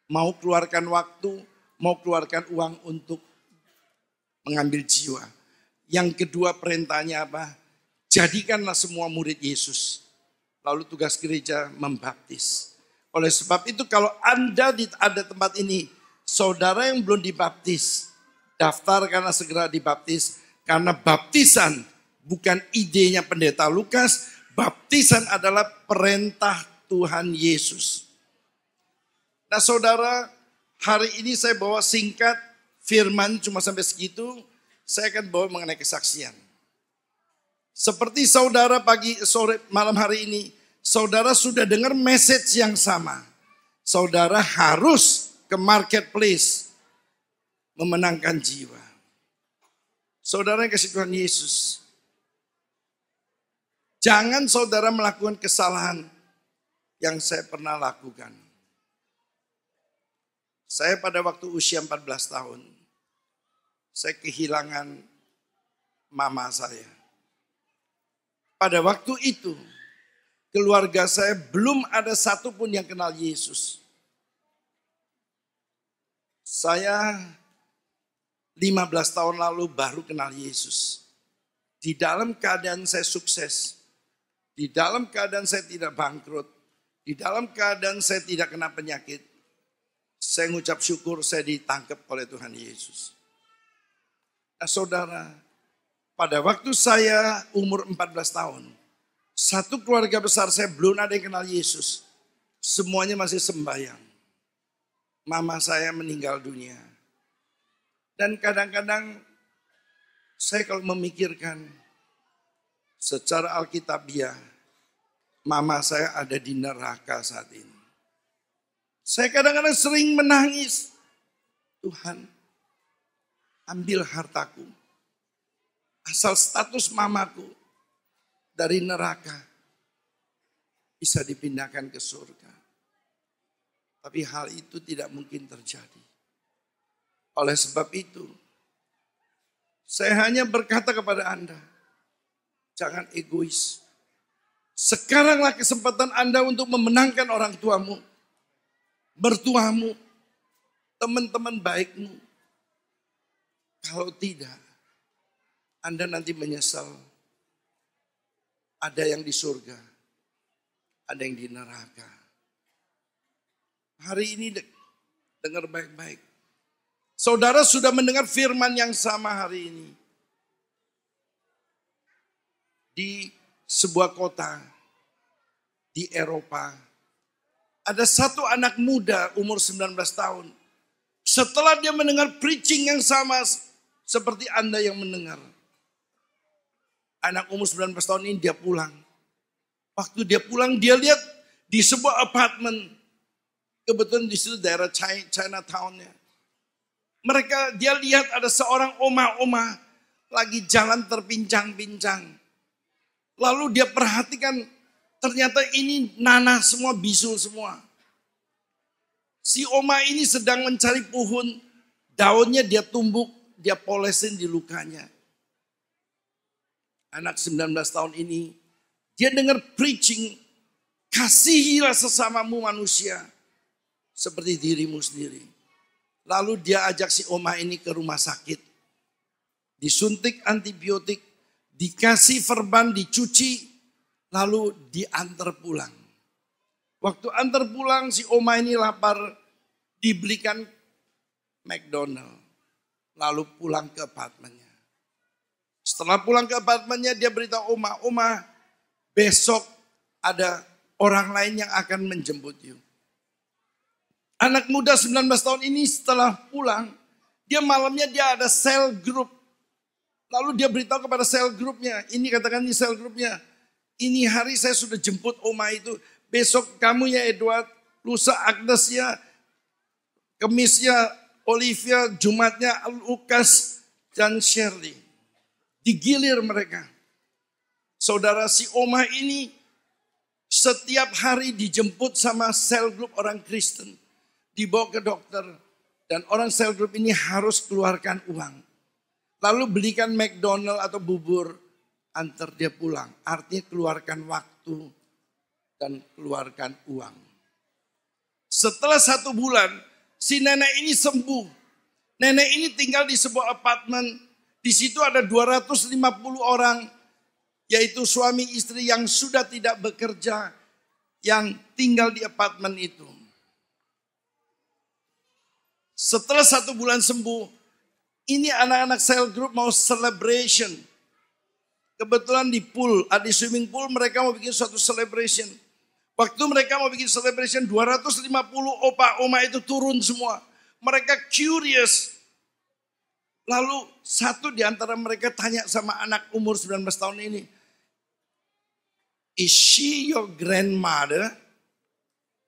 Mau keluarkan waktu, mau keluarkan uang untuk mengambil jiwa. Yang kedua perintahnya apa? Jadikanlah semua murid Yesus. Lalu tugas gereja membaptis. Oleh sebab itu kalau Anda ada tempat ini, saudara yang belum dibaptis, daftar karena segera dibaptis. Karena baptisan bukan idenya pendeta Lukas, baptisan adalah perintah Tuhan Yesus. Nah saudara, hari ini saya bawa singkat, firman cuma sampai segitu, saya akan bawa mengenai kesaksian. Seperti saudara pagi, sore, malam hari ini, saudara sudah dengar message yang sama. Saudara harus ke marketplace memenangkan jiwa. Saudara yang kasih Tuhan Yesus, jangan saudara melakukan kesalahan yang saya pernah lakukan. Saya pada waktu usia 14 tahun, saya kehilangan mama saya. Pada waktu itu, keluarga saya belum ada satupun yang kenal Yesus. Saya 15 tahun lalu baru kenal Yesus. Di dalam keadaan saya sukses, di dalam keadaan saya tidak bangkrut, di dalam keadaan saya tidak kena penyakit, saya mengucap syukur saya ditangkap oleh Tuhan Yesus. Nah saudara, pada waktu saya umur 14 tahun, satu keluarga besar saya belum ada yang kenal Yesus. Semuanya masih sembahyang. Mama saya meninggal dunia. Dan kadang-kadang saya kalau memikirkan secara alkitabiah, mama saya ada di neraka saat ini. Saya kadang-kadang sering menangis. Tuhan, ambil hartaku. Asal status mamaku dari neraka bisa dipindahkan ke surga. Tapi hal itu tidak mungkin terjadi. Oleh sebab itu, saya hanya berkata kepada Anda, jangan egois. Sekaranglah kesempatan Anda untuk memenangkan orang tuamu, mertuamu, teman-teman baikmu. Kalau tidak, Anda nanti menyesal. Ada yang di surga, ada yang di neraka. Hari ini dengar baik-baik. Saudara sudah mendengar firman yang sama hari ini. Di sebuah kota di Eropa, ada satu anak muda umur 19 tahun. Setelah dia mendengar preaching yang sama seperti Anda yang mendengar. Anak umur 19 tahun ini dia pulang. Waktu dia pulang dia lihat di sebuah apartemen. Kebetulan di situ daerah Chinatown-nya. Dia lihat ada seorang oma-oma lagi jalan terpincang-pincang. Lalu dia perhatikan ternyata ini nanah semua, bisul semua. Si Oma ini sedang mencari pohon, daunnya dia tumbuk, dia polesin di lukanya. Anak 19 tahun ini, dia dengar preaching, kasihilah sesamamu manusia seperti dirimu sendiri. Lalu dia ajak si Oma ini ke rumah sakit. Disuntik antibiotik, dikasih verban, dicuci, lalu diantar pulang. Waktu antar pulang si Oma ini lapar, dibelikan McDonald. Lalu pulang ke apartemennya. Setelah pulang ke apartemennya dia beritahu Oma, Oma besok ada orang lain yang akan menjemput you. Anak muda 19 tahun ini setelah pulang, malamnya dia ada cell group. Lalu dia beritahu kepada cell groupnya, ini katakan ini cell groupnya. Ini hari saya sudah jemput Oma itu, besok kamu ya Edward, lusa Agnes ya, Kemisnya Olivia, Jumatnya Lukas dan Shirley. Digilir mereka. Saudara, si Oma ini setiap hari dijemput sama cell group orang Kristen. Dibawa ke dokter. Dan orang cell group ini harus keluarkan uang. Lalu belikan McDonald atau bubur. Antar dia pulang. Artinya keluarkan waktu dan keluarkan uang. Setelah 1 bulan, si nenek ini sembuh. Nenek ini tinggal di sebuah apartemen. Di situ ada 250 orang, yaitu suami istri yang sudah tidak bekerja, yang tinggal di apartemen itu. Setelah 1 bulan sembuh, ini anak-anak cell group mau celebration. Kebetulan di pool, di swimming pool mereka mau bikin suatu celebration. Waktu mereka mau bikin celebration, 250 opa oma itu turun semua. Mereka curious. Lalu satu di antara mereka tanya sama anak umur 19 tahun ini. Is she your grandmother?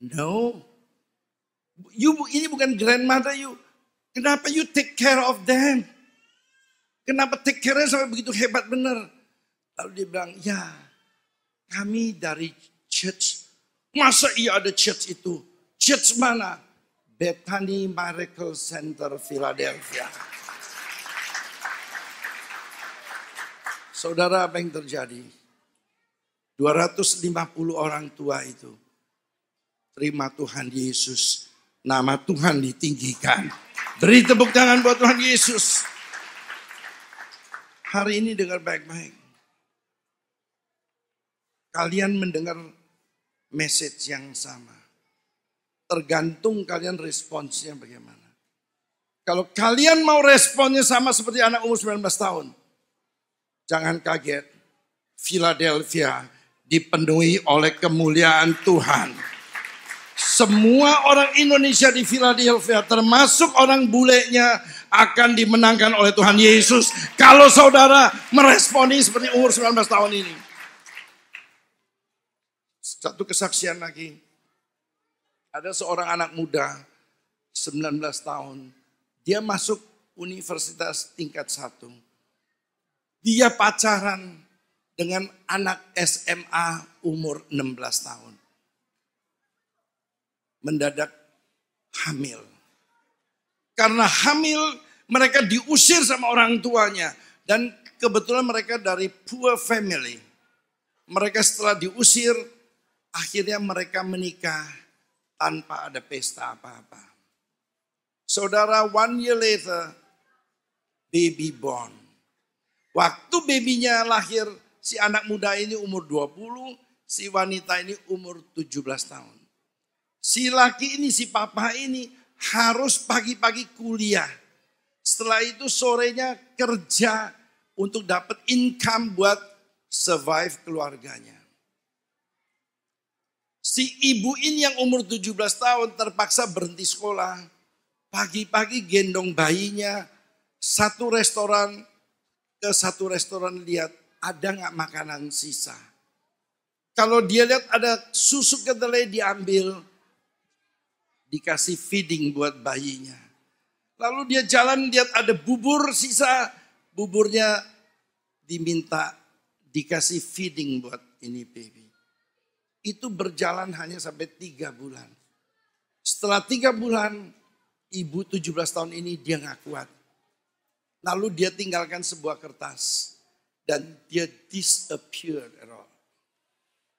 No. Ini bukan grandmother you. Kenapa you take care of them? Kenapa take care sampai begitu hebat benar? Lalu dia bilang, ya kami dari church. Masa iya ada church itu? Church mana? Bethany Miracle Center, Philadelphia. Saudara, apa yang terjadi? 250 orang tua itu terima Tuhan Yesus. Nama Tuhan ditinggikan. Beri tepuk tangan buat Tuhan Yesus. Hari ini dengar baik-baik. Kalian mendengar message yang sama. Tergantung kalian responsnya bagaimana. Kalau kalian mau responnya sama seperti anak umur 19 tahun. Jangan kaget, Philadelphia dipenuhi oleh kemuliaan Tuhan. Semua orang Indonesia di Philadelphia, termasuk orang bulenya, akan dimenangkan oleh Tuhan Yesus. Kalau saudara meresponi seperti umur 19 tahun ini. Satu kesaksian lagi. Ada seorang anak muda, 19 tahun. Dia masuk universitas tingkat 1. Dia pacaran dengan anak SMA umur 16 tahun. Mendadak hamil. Karena hamil mereka diusir sama orang tuanya. Dan kebetulan mereka dari poor family. Mereka setelah diusir, akhirnya mereka menikah tanpa ada pesta apa-apa. Saudara, 1 year later, baby born. Waktu babynya lahir, si anak muda ini umur 20, si wanita ini umur 17 tahun. Si laki ini, si papa ini harus pagi-pagi kuliah. Setelah itu sorenya kerja untuk dapat income buat survive keluarganya. Si ibu ini yang umur 17 tahun terpaksa berhenti sekolah. Pagi-pagi gendong bayinya, satu restoran ke satu restoran lihat ada nggak makanan sisa. Kalau dia lihat ada susu kedelai diambil, dikasih feeding buat bayinya. Lalu dia jalan lihat ada bubur sisa, buburnya diminta dikasih feeding buat ini baby. Itu berjalan hanya sampai 3 bulan. Setelah 3 bulan, ibu 17 tahun ini dia gak kuat. Lalu dia tinggalkan sebuah kertas. Dan dia disappeared.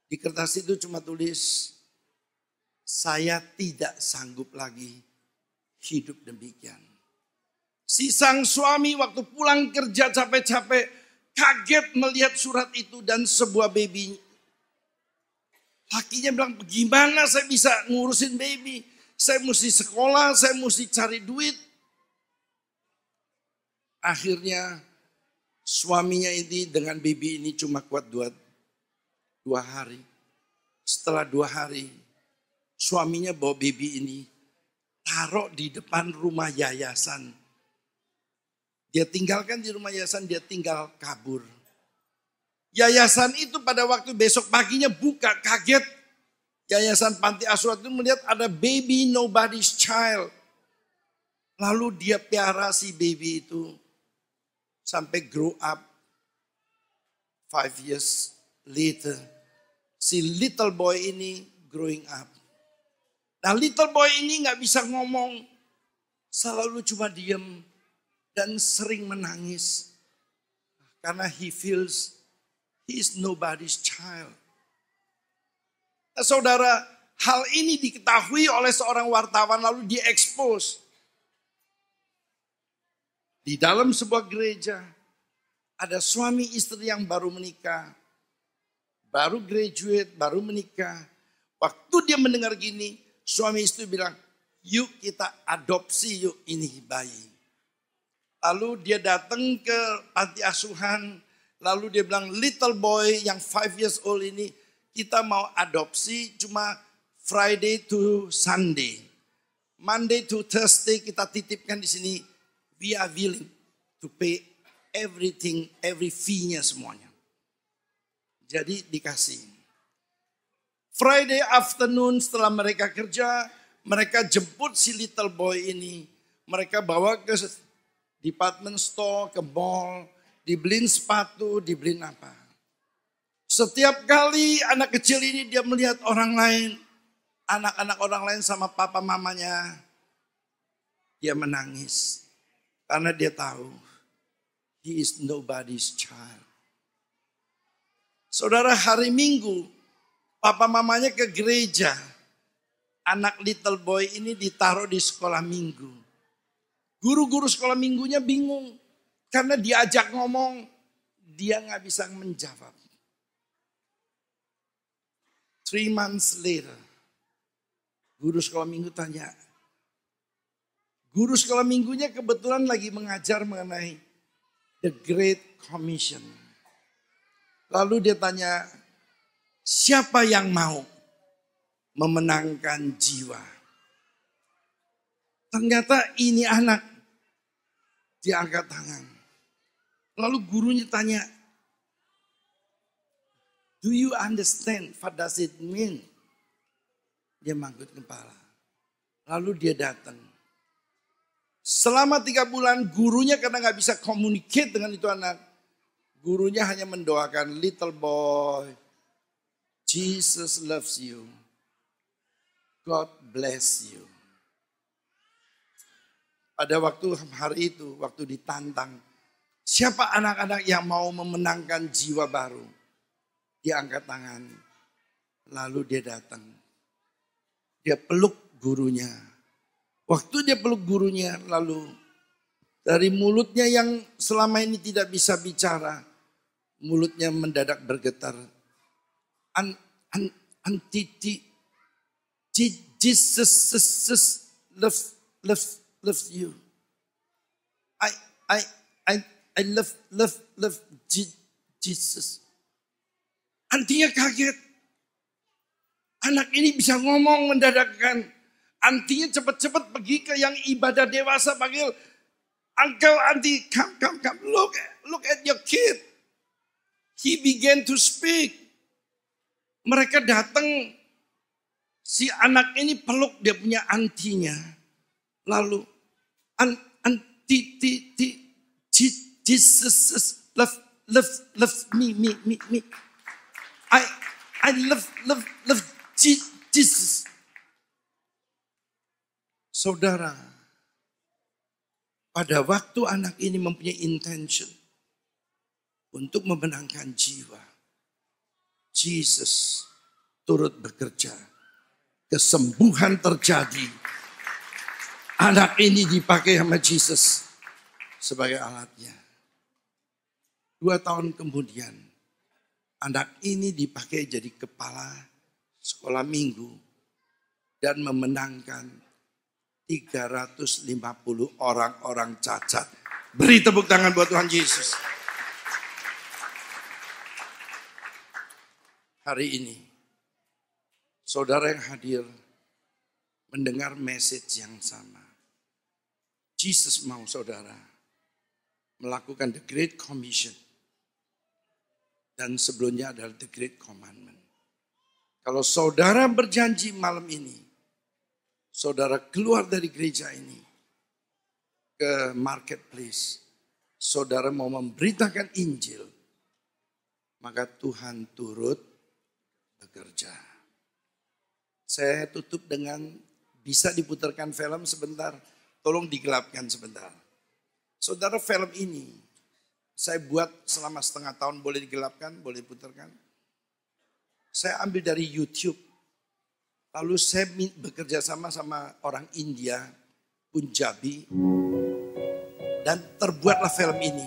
Di kertas itu cuma tulis, saya tidak sanggup lagi hidup demikian. Si sang suami waktu pulang kerja capek-capek, kaget melihat surat itu dan sebuah baby. Lakinya bilang, gimana saya bisa ngurusin baby? Saya mesti sekolah, saya mesti cari duit. Akhirnya suaminya ini dengan baby ini cuma kuat 2 hari. Setelah 2 hari, suaminya bawa baby ini, taruh di depan rumah yayasan. Dia tinggalkan di rumah yayasan, dia tinggal kabur. Yayasan itu pada waktu besok paginya buka, kaget. Yayasan Panti Asuhan itu melihat ada baby nobody's child. Lalu dia piara si baby itu sampai grow up. 5 years later, si little boy ini growing up. Nah, little boy ini gak bisa ngomong, selalu cuma diem dan sering menangis. Karena he feels he is nobody's child. Nah, saudara, hal ini diketahui oleh seorang wartawan lalu diekspos. Di dalam sebuah gereja, ada suami istri yang baru menikah, baru graduate, baru menikah. Waktu dia mendengar gini, suami istri bilang, yuk kita adopsi yuk ini bayi. Lalu dia datang ke panti asuhan, lalu dia bilang, little boy yang 5 years old ini, kita mau adopsi cuma Friday to Sunday. Monday to Thursday kita titipkan di sini. We are willing to pay everything, every fee-nya semuanya. Jadi dikasih. Friday afternoon setelah mereka kerja, mereka jemput si little boy ini. Mereka bawa ke department store, ke mall, dibeliin sepatu, dibeliin apa. Setiap kali anak kecil ini dia melihat orang lain, anak-anak orang lain sama papa mamanya, dia menangis. Karena dia tahu, he is nobody's child. Saudara, hari Minggu, papa mamanya ke gereja. Anak little boy ini ditaruh di sekolah minggu. Guru-guru sekolah minggunya bingung. Karena diajak ngomong, dia gak bisa menjawab. 3 months later, guru sekolah minggu tanya, guru sekolah minggunya kebetulan lagi mengajar mengenai The Great Commission. Lalu dia tanya, siapa yang mau memenangkan jiwa? Ternyata ini anak. Dia angkat tangan. Lalu gurunya tanya, do you understand what does it mean? Dia manggut kepala. Lalu dia datang. Selama 3 bulan gurunya karena gak bisa communicate dengan itu anak. Gurunya hanya mendoakan, little boy, Jesus loves you. God bless you. Pada waktu hari itu, waktu ditantang. Siapa anak-anak yang mau memenangkan jiwa baru? Dia angkat tangan. Lalu dia datang. Dia peluk gurunya. Waktu dia peluk gurunya, lalu dari mulutnya yang selama ini tidak bisa bicara, mulutnya mendadak bergetar. Jesus loves you. I love Jesus. Antinya kaget. Anak ini bisa ngomong mendadakkan. Antinya cepat-cepat pergi ke yang ibadah dewasa panggil, Uncle, Auntie, come. Look at your kid. He began to speak. Mereka datang, si anak ini peluk dia punya antinya. Lalu, Jesus love me. I love Jesus. Saudara, pada waktu anak ini mempunyai intention untuk memenangkan jiwa, Jesus turut bekerja. Kesembuhan terjadi. Anak ini dipakai sama Jesus sebagai alatnya. 2 tahun kemudian, anak ini dipakai jadi kepala sekolah minggu dan memenangkan 350 orang-orang cacat. Beri tepuk tangan buat Tuhan Yesus. Hari ini, saudara yang hadir mendengar message yang sama. Jesus mau saudara melakukan the Great Commission. Dan sebelumnya adalah the Great Commandment. Kalau saudara berjanji malam ini, saudara keluar dari gereja ini ke marketplace, saudara mau memberitakan Injil, maka Tuhan turut bekerja. Saya tutup dengan bisa diputarkan film sebentar, tolong digelapkan sebentar. Saudara, film ini saya buat selama setengah tahun, boleh digelapkan, boleh diputarkan. Saya ambil dari YouTube. Lalu saya bekerja sama orang India, Punjabi. Dan terbuatlah film ini.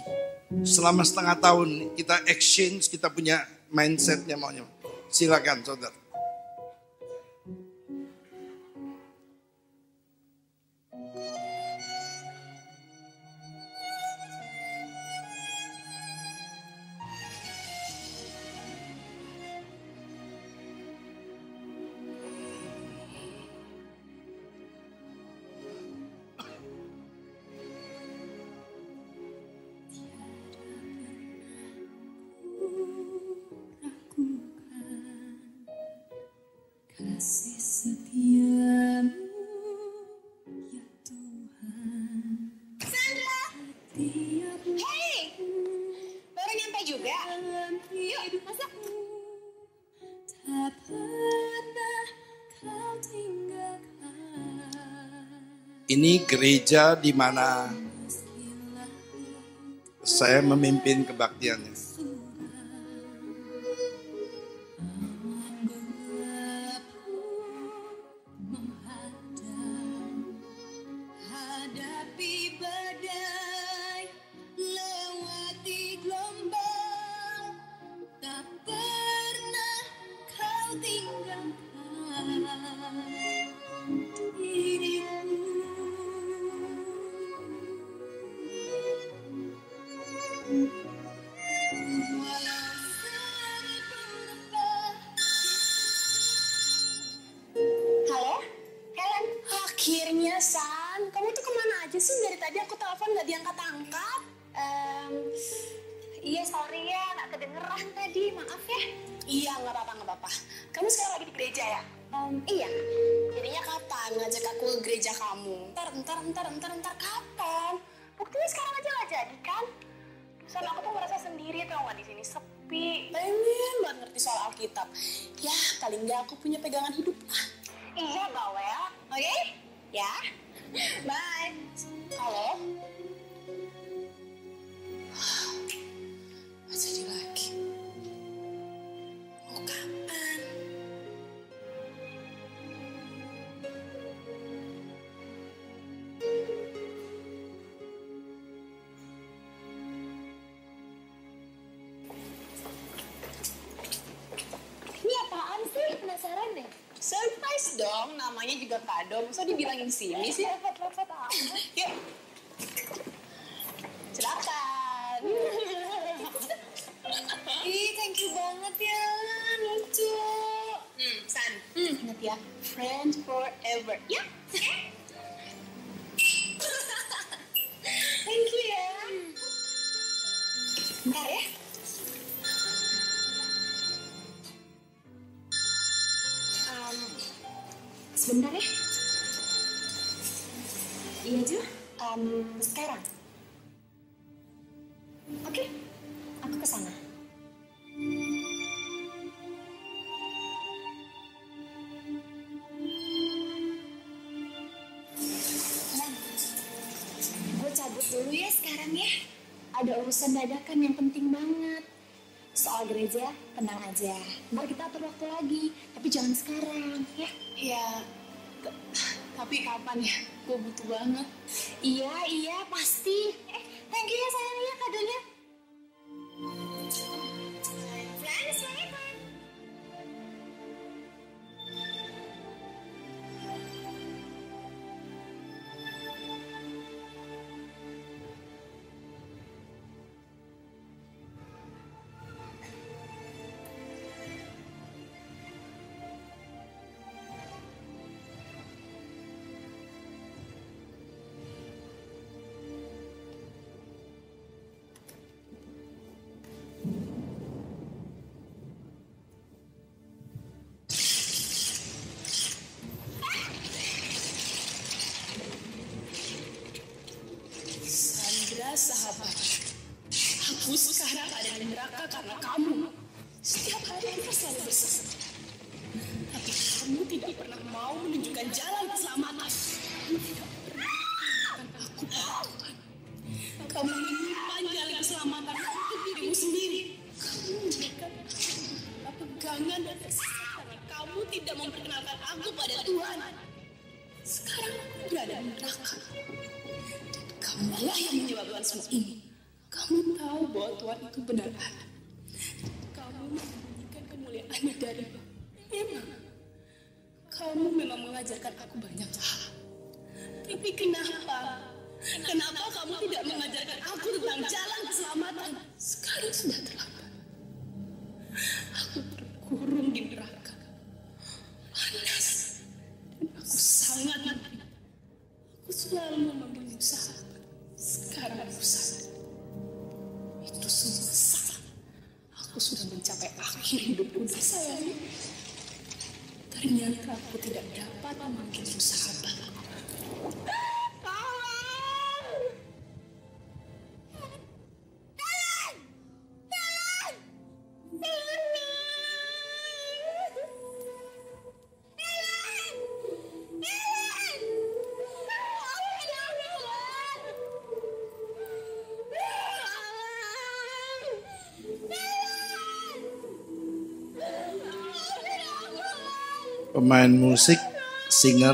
Selama setengah tahun kita exchange, kita punya mindsetnya maunya. Silakan saudara. Kasih setiamu ya Tuhan. Sandra! Tiap Hey! Baru nyampe juga? Yuk, masuk. tak pernah kau tinggalkan. Ini gereja di mana saya memimpin kebaktiannya. Hadapi badai, lewati gelombang, tak pernah kau tinggalkan diriku. Walau seribu rupa. Halo, Helen. Akhirnya, San. Kamu tuh kemana aja sih? Dari tadi aku telepon gak diangkat-angkat. Iya, sorry ya. Gak kedengeran tadi. Maaf ya. Iya, gak apa-apa. Kamu sekarang lagi di gereja ya? Iya. Jadinya kapan ngajak aku ke gereja kamu? Ntar. Kapan? Buktinya sekarang aja gak jadi kan? San, aku tuh merasa sendiri tau gak di sini sepi. Pengen banget ngerti soal Alkitab. Ya, paling gak aku punya pegangan hidup. Iya, Bawel. Oke? Ya. Bye. Halo? Gak jadi lagi. Mau kapan? Ini apaan sih? Penasaran deh. Surprise dong, namanya juga kado. Masa dibilangin sini sih? Lepet-lepet amat. Yuk. Silakan. Ih, thank you banget ya. Lucu. San. Ingat ya, friends forever. Ya? Thank you ya. Bentar ya. Sebentar ya. Iya, Ju. Sekarang. Oke, aku ke sana. dulu ya sekarang ya. Ada urusan dadakan yang penting banget. Soal gereja, tenang aja. Ntar kita atur waktu lagi. Tapi jangan sekarang, ya. Ya, tapi kapan ya? Gue butuh banget. Iya, pasti. Thank you ya sayang ya kadonya. Friends, Sandra sahabat, aku sekarang ada di neraka karena kamu. Setiap hari kita selalu bersama. Tapi kamu tidak pernah mau menunjukkan jalan keselamatan. Kamu tidak pernah menunjukkan aku pada Tuhan. Kamu menyimpan jalan keselamatan untuk dirimu sendiri. Kamu memberikan aku pegangan dan tersisa karena kamu tidak memperkenalkan aku pada Tuhan. Sekarang aku berada di neraka. Kamulah yang menyebabkan semua ini. Kamu tahu bahwa Tuhan itu benar ada. Kamu menyembunyikan kemuliaannya dariku. Memang. Kamu memang mengajarkan aku banyak hal. Tapi kenapa? Kenapa kamu tidak mengajarkan aku tentang jalan keselamatan? Sekarang sudah terlambat. Aku terkurung di neraka. Panas. Dan aku sangat menderita. Aku selalu memanggilmu sahabat. Sekarang aku sadar. Itu semua salah. Aku sudah mencapai akhir hidupku, sayang. Ternyata aku tidak dapat memanggilmu sahabat. Pemain musik, singer,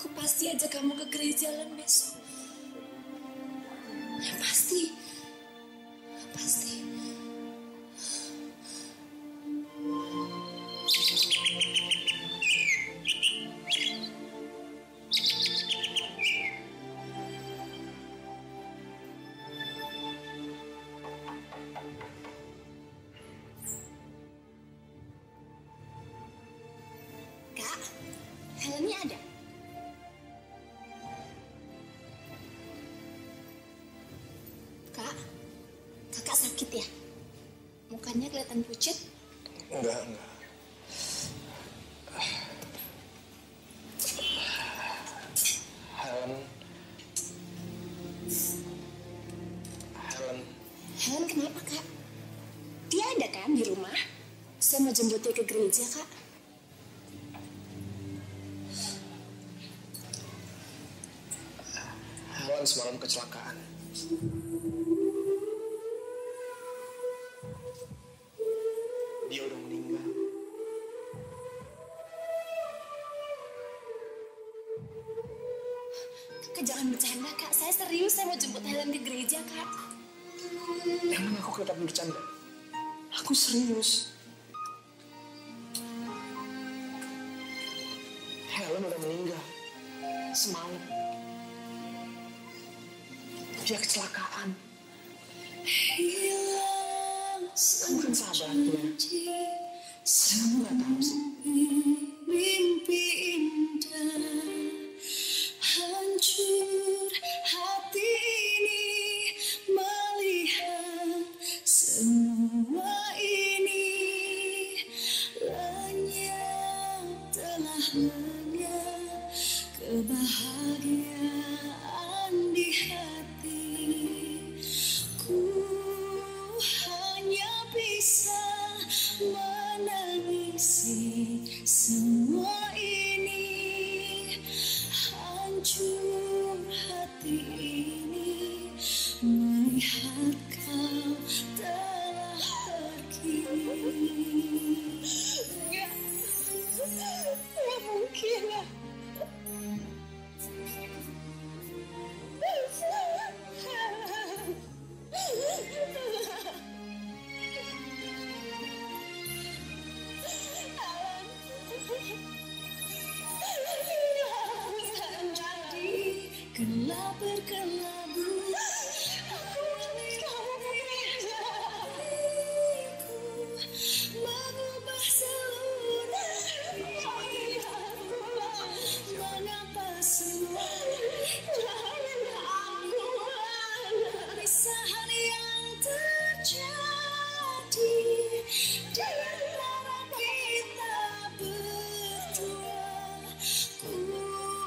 Aku pasti ajak kamu ke gereja Len besok. Ya pasti. Pasti. Kak, helmnya ada? Kak, kakak sakit ya? Mukanya kelihatan pucat. Enggak. Helen kenapa kak? Dia ada kan di rumah? Saya mau jemput dia ke gereja kak. Helen semalam kecelakaan. Dia udah meninggal. Kakak jangan bercanda kak, saya serius, saya mau jemput Helen ke gereja kak. Emang aku kelihatan bercanda? Aku serius. Helen udah meninggal. Semalam. Dia kecelakaan. Kamu kan sahabatnya. Kamu gak tahu sih. Mimpi indah hancur hati ini melihat lihat kau telah pergi. Nggak mungkin lah. Gelap berkelabu, aku mengubah seluruh hidupku. Mengapa semua kerisahan yang terjadi di antara kita berdua. Ku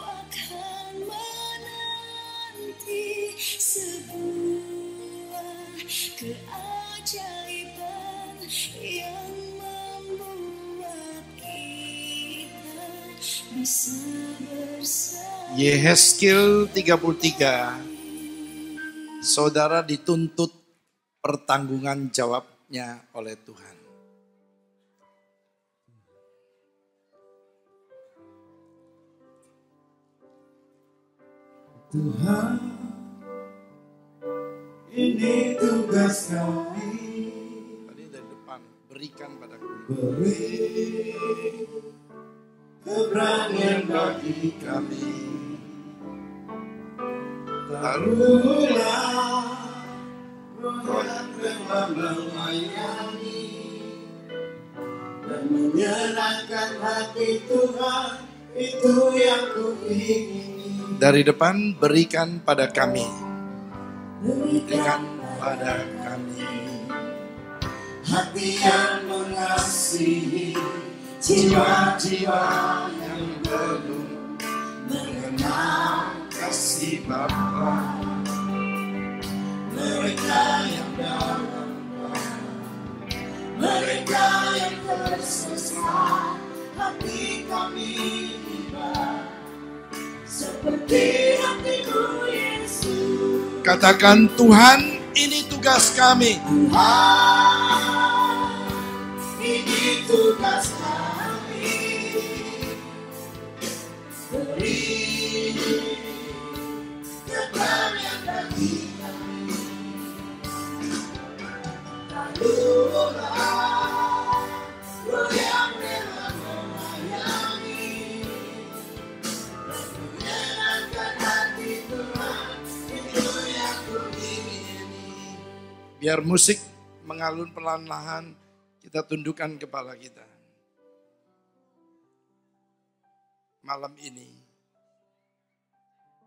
akan menanti sebuah keajaiban yang membuat kita bisa bersama. Yehezkiel 33. Saudara dituntut pertanggungan jawabnya oleh Tuhan. Tuhan, ini tugas kami. Tadi dari depan, berikan pada kami. Beri keberanian bagi kami. Taruhlah roh yang rela melayani dan menyenangkan hati Tuhan, itu yang ku ingini. Dari depan, berikan pada kami. Berikan Pada kami. hati yang mengasihi jiwa-jiwa yang belum mengenal Kasih Bapa. mereka yang dalam mereka yang tersesat. Hati kami tiba seperti hatimu Yesus. Katakan, Tuhan, ini tugas kami. Tuhan, ini tugas kami. Beri keberanian bagi kami. Taruhlah roh yang rela melayani dan menyenangkan hati Tuhan, itu yang ku ingini. Biar musik mengalun perlahan-lahan, kita tundukkan kepala kita. Malam ini,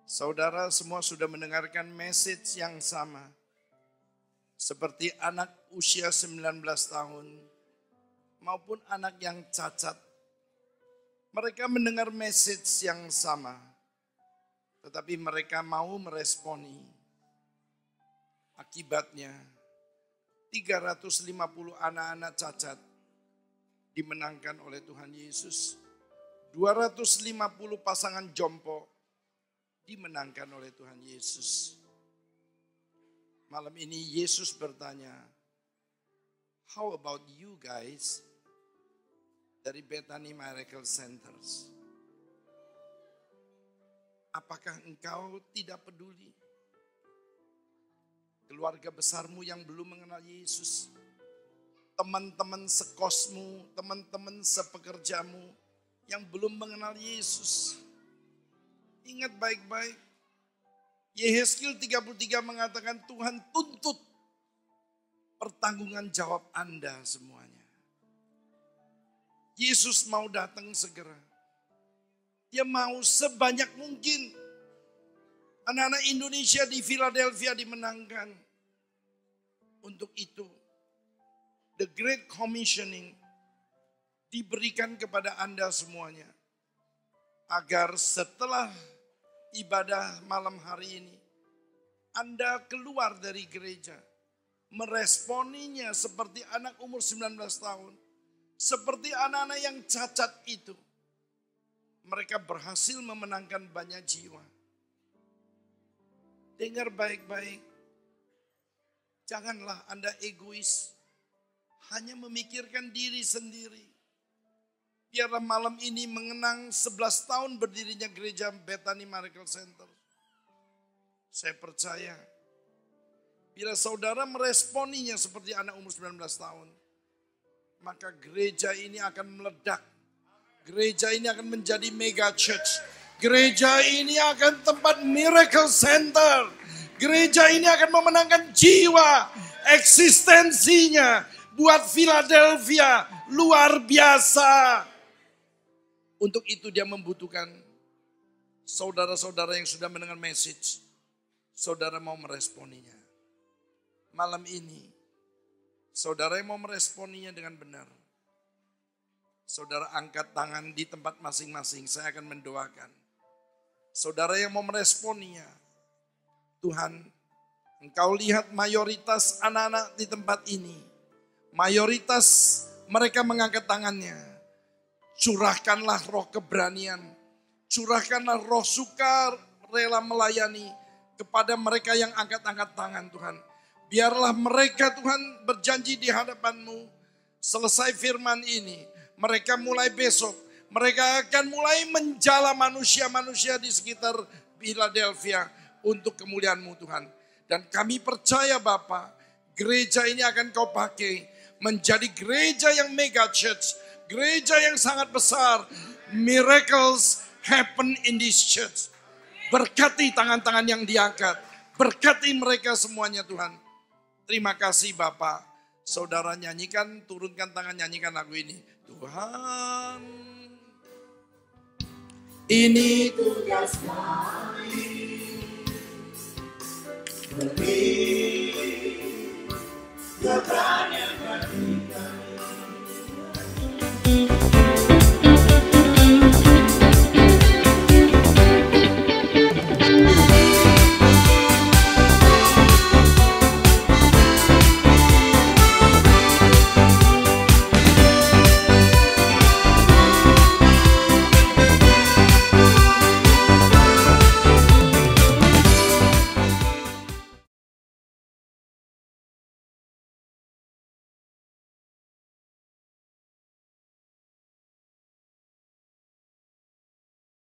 saudara semua sudah mendengarkan message yang sama. Seperti anak usia 19 tahun maupun anak yang cacat. Mereka mendengar message yang sama. Tetapi mereka mau meresponi. Akibatnya 350 anak-anak cacat dimenangkan oleh Tuhan Yesus. 250 pasangan jompo dimenangkan oleh Tuhan Yesus. Malam ini Yesus bertanya, how about you guys dari Bethany Miracle Centers? Apakah engkau tidak peduli? Keluarga besarmu yang belum mengenal Yesus, teman-teman sekosmu, teman-teman sepekerjamu yang belum mengenal Yesus. Ingat baik-baik. Yehezkiel 33 mengatakan Tuhan tuntut pertanggungan jawab Anda semuanya. Yesus mau datang segera. Dia mau sebanyak mungkin anak-anak Indonesia di Philadelphia dimenangkan. Untuk itu, the Great Commissioning diberikan kepada Anda semuanya. Agar setelah ibadah malam hari ini, Anda keluar dari gereja, meresponinya seperti anak umur 19 tahun. Seperti anak-anak yang cacat itu. Mereka berhasil memenangkan banyak jiwa. Dengar baik-baik. Janganlah Anda egois, hanya memikirkan diri sendiri. Biarlah malam ini mengenang 11 tahun berdirinya gereja Bethany Miracle Center. Saya percaya, bila saudara meresponinya seperti anak umur 19 tahun, maka gereja ini akan meledak. Gereja ini akan menjadi mega church. Gereja ini akan tempat miracle center. Gereja ini akan memenangkan jiwa, eksistensinya buat Philadelphia luar biasa. Untuk itu dia membutuhkan saudara-saudara yang sudah mendengar message. Saudara mau meresponinya. Malam ini, saudara yang mau meresponinya dengan benar. Saudara angkat tangan di tempat masing-masing, saya akan mendoakan. Saudara yang mau meresponinya, Tuhan, Engkau lihat mayoritas anak-anak di tempat ini. Mayoritas mereka mengangkat tangannya. Curahkanlah roh keberanian. Curahkanlah roh suka rela melayani kepada mereka yang angkat-angkat tangan Tuhan. Biarlah mereka Tuhan berjanji di hadapan-Mu. Selesai firman ini, mereka mulai besok. Mereka akan mulai menjala manusia-manusia di sekitar Philadelphia untuk kemuliaan-Mu Tuhan. Dan kami percaya Bapa, gereja ini akan Kau pakai menjadi gereja yang mega church. Gereja yang sangat besar. Miracles happen in this church. Berkati tangan-tangan yang diangkat. Berkati mereka semuanya Tuhan. Terima kasih Bapa. Saudara nyanyikan, turunkan tangan, nyanyikan lagu ini. Tuhan, ini tugas kami. Beri